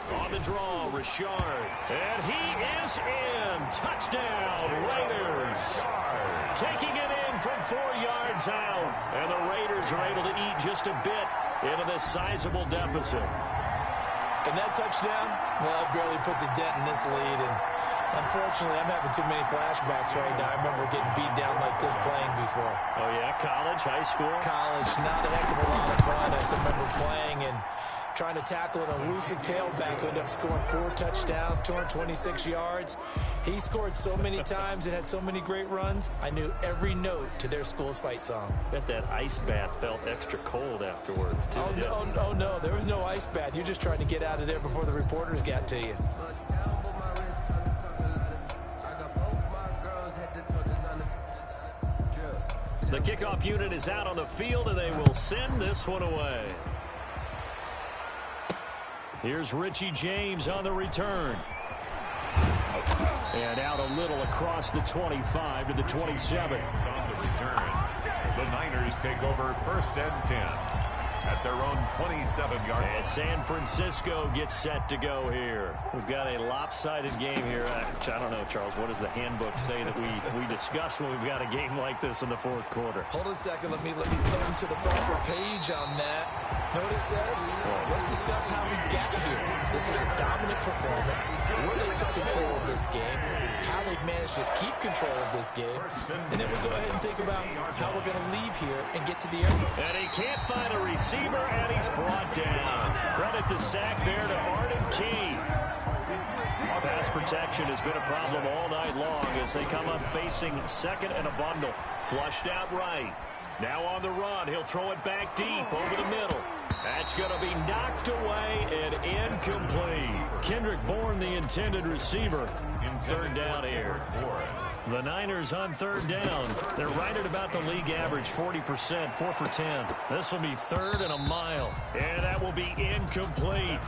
On the draw, Richard. And he is in. Touchdown, Raiders. Taking it in from 4 yards out. And the Raiders are able to eat just a bit into this sizable deficit. And that touchdown, well, it barely puts a dent in this lead. And unfortunately, I'm having too many flashbacks right now. I remember getting beat down like this playing before. Oh, yeah? College, high school? College, not a heck of a lot of fun. I still remember playing and trying to tackle an elusive tailback who ended up scoring 4 touchdowns, 226 yards. He scored so many times and had so many great runs, I knew every note to their school's fight song. Bet that ice bath felt extra cold afterwards, too. Oh, no, there was no ice bath. You're just trying to get out of there before the reporters got to you. The kickoff unit is out on the field, and they will send this one away. Here's Richie James on the return. And out a little across the 25 to the 27. On the return. The Niners take over first and 10 at their own 27-yard line. And San Francisco gets set to go here. We've got a lopsided game here. I don't know, Charles, what does the handbook say that we discuss when we've got a game like this in the fourth quarter? Hold on a second. Let me thumb to the proper page on that. Know what it says? Let's discuss how we got here. This is a dominant performance, where they took control of this game, how they've managed to keep control of this game, and then we go ahead and think about how we're going to leave here and get to the airport. And he can't find a receiver, and he's brought down. Credit the sack there to Arden Key. Pass protection has been a problem all night long as they come up facing second and a bundle. Flushed out right. Now on the run, he'll throw it back deep over the middle. That's going to be knocked away and incomplete. Kendrick Bourne, the intended receiver. Third down here. The Niners on third down. They're right at about the league average, 40%, 4 for 10. This will be third and a mile. And that will be incomplete.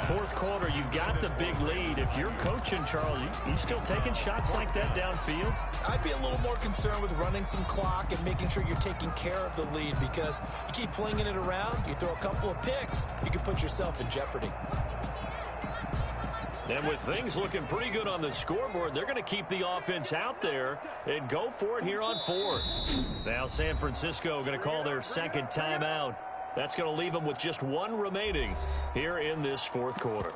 Fourth quarter, you've got the big lead. If you're coaching, Charles, you still taking shots like that downfield? I'd be a little more concerned with running some clock and making sure you're taking care of the lead, because you keep flinging it around, you throw a couple of picks, you can put yourself in jeopardy. And with things looking pretty good on the scoreboard, they're going to keep the offense out there and go for it here on fourth. Now San Francisco going to call their second timeout. That's going to leave them with just one remaining here in this fourth quarter.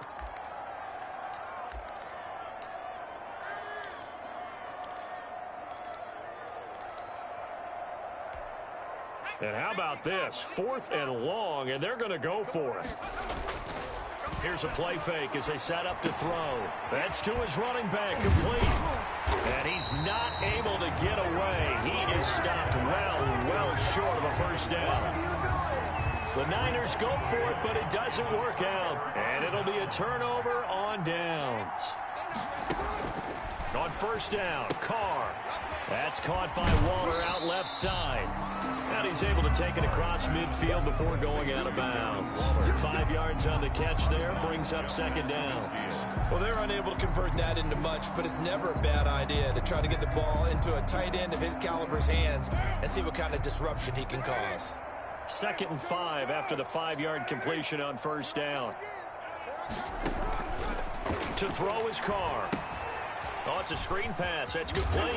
And how about this? 4th and long, and they're going to go for it. Here's a play fake as they set up to throw. That's to his running back, complete. And he's not able to get away. He is stopped well short of a first down. The Niners go for it, but it doesn't work out. And it'll be a turnover on downs. On first down, Carr. That's caught by Waller out left side. And he's able to take it across midfield before going out of bounds. 5 yards on the catch there, brings up second down. Well, they're unable to convert that into much, but it's never a bad idea to try to get the ball into a tight end of his caliber's hands and see what kind of disruption he can cause. 2nd and 5 after the 5-yard completion on first down. To throw his Carr. Oh, it's a screen pass. That's complete.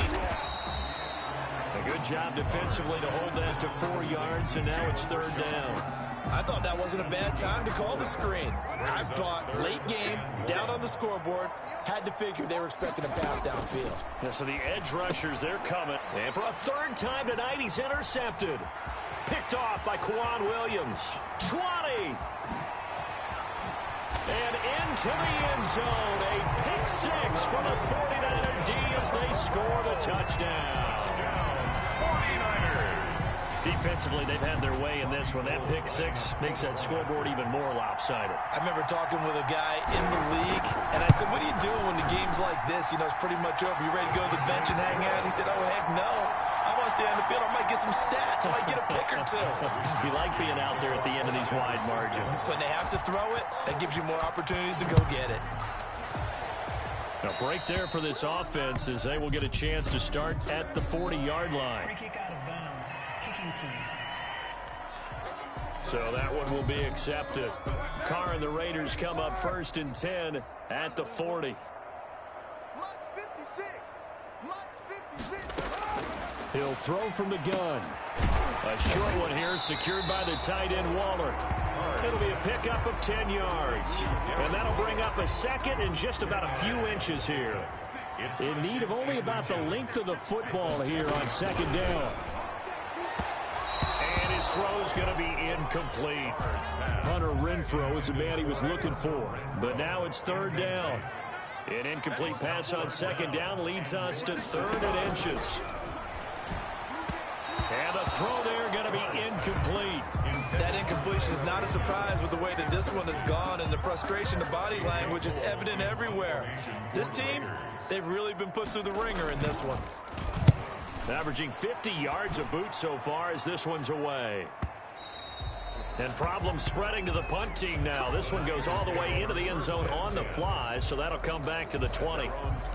A good job defensively to hold that to 4 yards, and now it's 3rd down. I thought that wasn't a bad time to call the screen. I thought late game, down on the scoreboard, had to figure they were expecting a pass downfield. Yeah, so the edge rushers, they're coming. And for a 3rd time tonight, he's intercepted. Picked off by Quan Williams. 20. And into the end zone. A pick 6 for the 49er D as they score the touchdown. Defensively, they've had their way in this one. That pick 6 makes that scoreboard even more lopsided. I remember talking with a guy in the league, and I said, what are you doing when the game's like this? You know, it's pretty much over. You ready to go to the bench and hang out? And he said, oh, heck no. I want to stay on the field. I might get some stats. I might get a pick or two. You like being out there at the end of these wide margins. When they have to throw it, that gives you more opportunities to go get it. A break there for this offense as they will get a chance to start at the 40-yard line. Free kick out of bounds. Kicking team. So that one will be accepted. Carr and the Raiders come up 1st and 10 at the 40. He'll throw from the gun. A short one here secured by the tight end Waller. It'll be a pickup of 10 yards. And that'll bring up a 2nd and just about a few inches here. In need of only about the length of the football here on 2nd down. And his throw's going to be incomplete. Hunter Renfrow is the man he was looking for. But now it's 3rd down. An incomplete pass on 2nd down leads us to 3rd and inches. And the throw there going to be incomplete. That incompletion is not a surprise with the way that this one has gone, and the frustration, the body language is evident everywhere. This team, they've really been put through the ringer in this one. Averaging 50 yards a boot so far as this one's away. And problems spreading to the punt team now. This one goes all the way into the end zone on the fly, so that'll come back to the 20.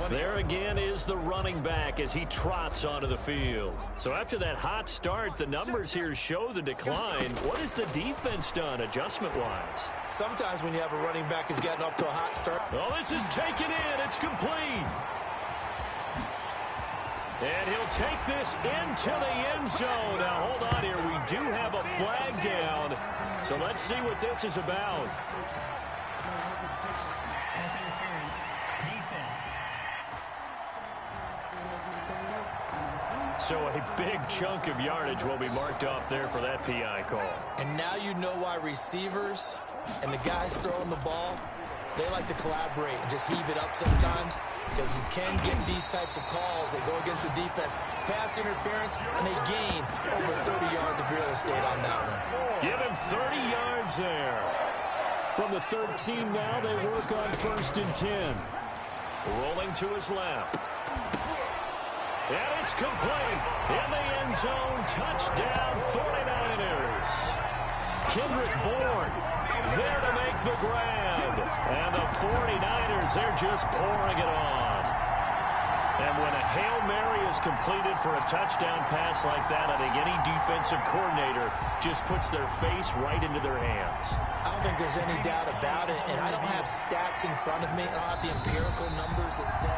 There again is the running back as he trots onto the field. So after that hot start, the numbers here show the decline. What has the defense done adjustment-wise? Sometimes when you have a running back who's gotten off to a hot start. Oh, this is taken in. It's complete. And he'll take this into the end zone. Now, hold on here. We do have a flag down. So let's see what this is about. Pass interference. Defense. So a big chunk of yardage will be marked off there for that PI call. And now you know why receivers and the guys throwing the ball, they like to collaborate and just heave it up sometimes, because you can get these types of calls that go against the defense. Pass interference, and they gain over 30 yards of real estate on that one. Give him 30 yards there. From the 13 now, they work on 1st and 10. Rolling to his left. And it's complete. In the end zone, touchdown 49ers. Kendrick Bourne there to make the grab. And the 49ers, they're just pouring it on. And when a Hail Mary is completed for a touchdown pass like that, I think any defensive coordinator just puts their face right into their hands. I don't think there's any doubt about it, and I don't have stats in front of me. I don't have the empirical numbers that say.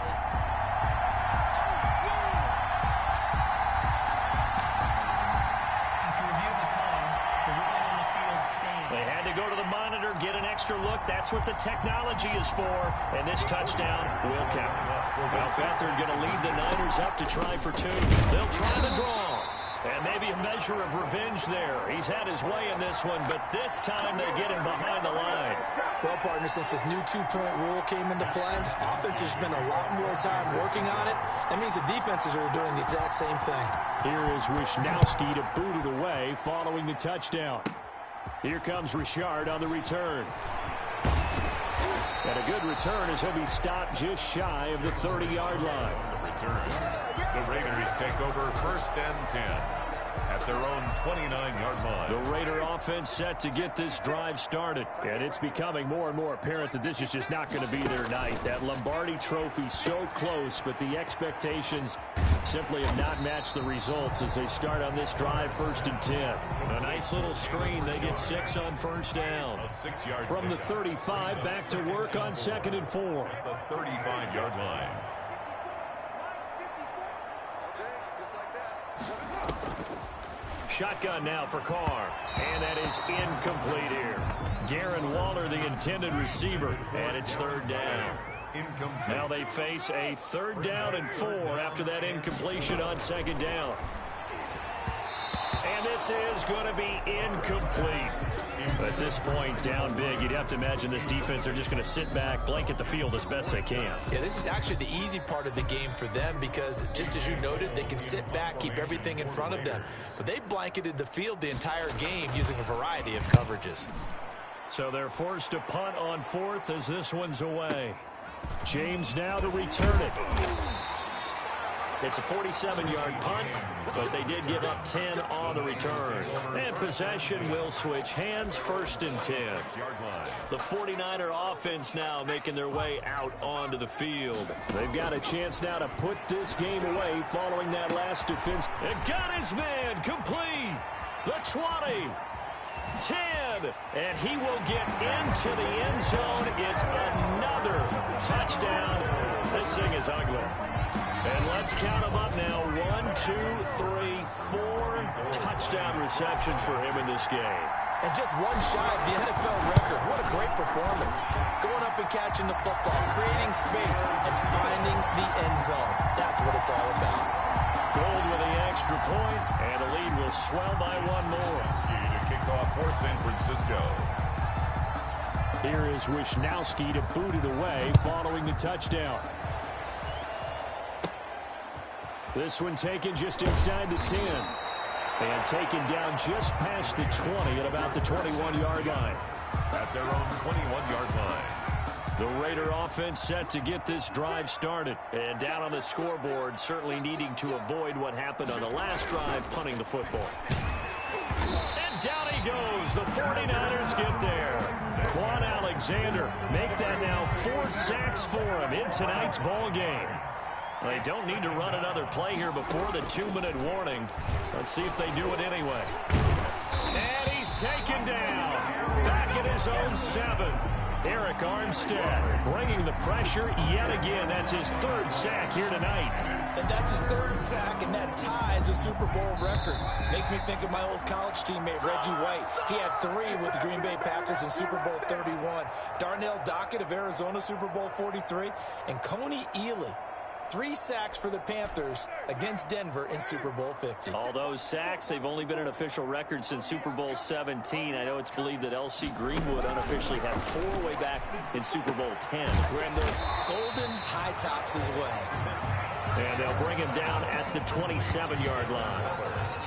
They had to go to the monitor, get an extra look. That's what the technology is for. And this touchdown will count. Well, Beathard going to lead the Niners up to try for 2. They'll try the draw. And maybe a measure of revenge there. He's had his way in this one, but this time they get him behind the line. Well, partner, since this new two-point rule came into play, offense has spent a lot more time working on it. That means the defenses are doing the exact same thing. Here is Wisnowski to boot it away following the touchdown. Here comes Richard on the return. And a good return as he'll be stopped just shy of the 30-yard line. Return. The Raiders take over 1st and 10 at their own 29-yard line. The Raider offense set to get this drive started. And it's becoming more and more apparent that this is just not going to be their night. That Lombardi trophy so close, but the expectations simply have not matched the results as they start on this drive 1st and 10. A nice little screen. They get 6 on 1st down. A 6-yard From the 35 back to work on 2nd and 4. the 35-yard line. Shotgun now for Carr. And that is incomplete here. Darren Waller, the intended receiver. And it's 3rd down. Incomplete. Now they face a 3rd down and 4 after that incompletion on 2nd down. And this is going to be incomplete. At this point, down big, you'd have to imagine this defense are just going to sit back, blanket the field as best they can. Yeah, this is actually the easy part of the game for them because, just as you noted, they can sit back, keep everything in front of them. But they've blanketed the field the entire game using a variety of coverages. So they're forced to punt on 4th as this one's away. James now to return it. It's a 47-yard punt, but they did give up 10 on the return. And possession will switch hands, 1st and 10. The 49er offense now making their way out onto the field. They've got a chance now to put this game away following that last defense. And got his man complete. The 20. 10. And he will get into the end zone. It's another touchdown. This thing is ugly. And let's count them up now. 1, 2, 3, 4 touchdown receptions for him in this game. And just one shy of the NFL record. What a great performance. Going up and catching the football, creating space, and finding the end zone. That's what it's all about. Gold with the extra point, and the lead will swell by 1 more. To kick off for San Francisco. Here is Wisnowski to boot it away following the touchdown. This one taken just inside the 10. And taken down just past the 20 at about the 21-yard line. At their own 21-yard line. The Raider offense set to get this drive started. And down on the scoreboard, certainly needing to avoid what happened on the last drive, punting the football. And down he goes. The 49ers get there. Quan Alexander make that now 4 sacks for him in tonight's ball game. They don't need to run another play here before the 2-minute warning. Let's see if they do it anyway. And he's taken down. Back at his own 7. Eric Armstead bringing the pressure yet again. That's his 3rd sack here tonight. And that's his 3rd sack, and that ties a Super Bowl record. Makes me think of my old college teammate, Reggie White. He had 3 with the Green Bay Packers in Super Bowl 31. Darnell Dockett of Arizona, Super Bowl 43. And Coney Ealy. 3 sacks for the Panthers against Denver in Super Bowl 50. All those sacks, they've only been an official record since Super Bowl 17. I know it's believed that L.C. Greenwood unofficially had 4 way back in Super Bowl 10. Wearing the golden high tops as well. And they'll bring him down at the 27-yard line.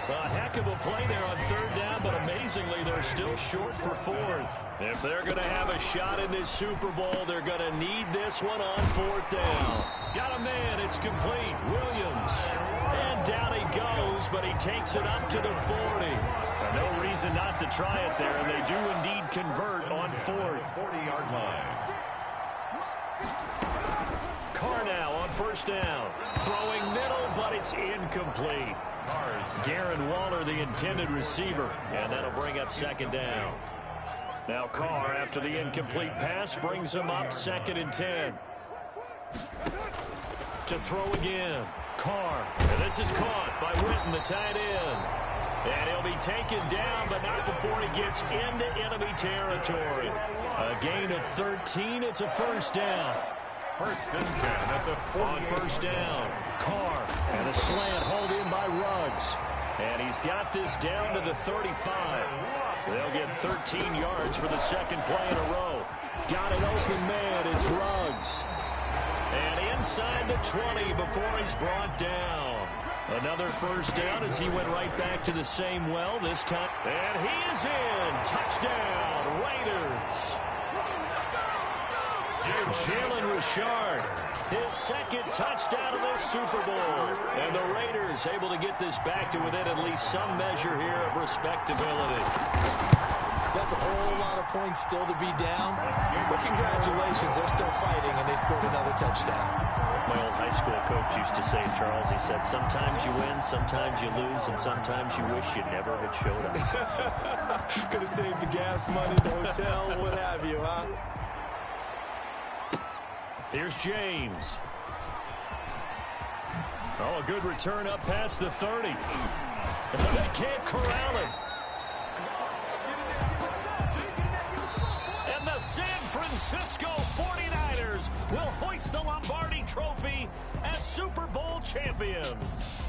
A heck of a play there on 3rd down, but amazingly, they're still short for 4th. If they're going to have a shot in this Super Bowl, they're going to need this one on 4th down. Got a man, it's complete. Williams. And down he goes, but he takes it up to the 40. No reason not to try it there, and they do indeed convert on 4th. 40-yard line. Carr now on 1st down. Throwing middle, but it's incomplete. Darren Waller, the intended receiver, and that'll bring up 2nd down. Now Carr, after the incomplete pass, brings him up 2nd and 10. To throw again. Carr, and this is caught by Witten, the tight end. And he'll be taken down, but not before he gets into enemy territory. A gain of 13, it's a 1st down. 1st and 10 at the 40. On 1st down, Carr, and a slant hauled in by Ruggs. And he's got this down to the 35. They'll get 13 yards for the second play in a row. Got an open man. It's Ruggs. And inside the 20 before he's brought down. Another first down as he went right back to the same well this time. And he is in. Touchdown, Raiders. Jalen Richard, his second touchdown of this Super Bowl. And the Raiders able to get this back to within at least some measure here of respectability. That's a whole lot of points still to be down. But congratulations, they're still fighting, and they scored another touchdown. My old high school coach used to say, Charles, he said, sometimes you win, sometimes you lose, and sometimes you wish you never had showed up. Could have saved the gas money, the hotel, what have you, huh? Here's James. Oh, a good return up past the 30. They can't corral him. And the San Francisco 49ers will hoist the Lombardi Trophy as Super Bowl champions.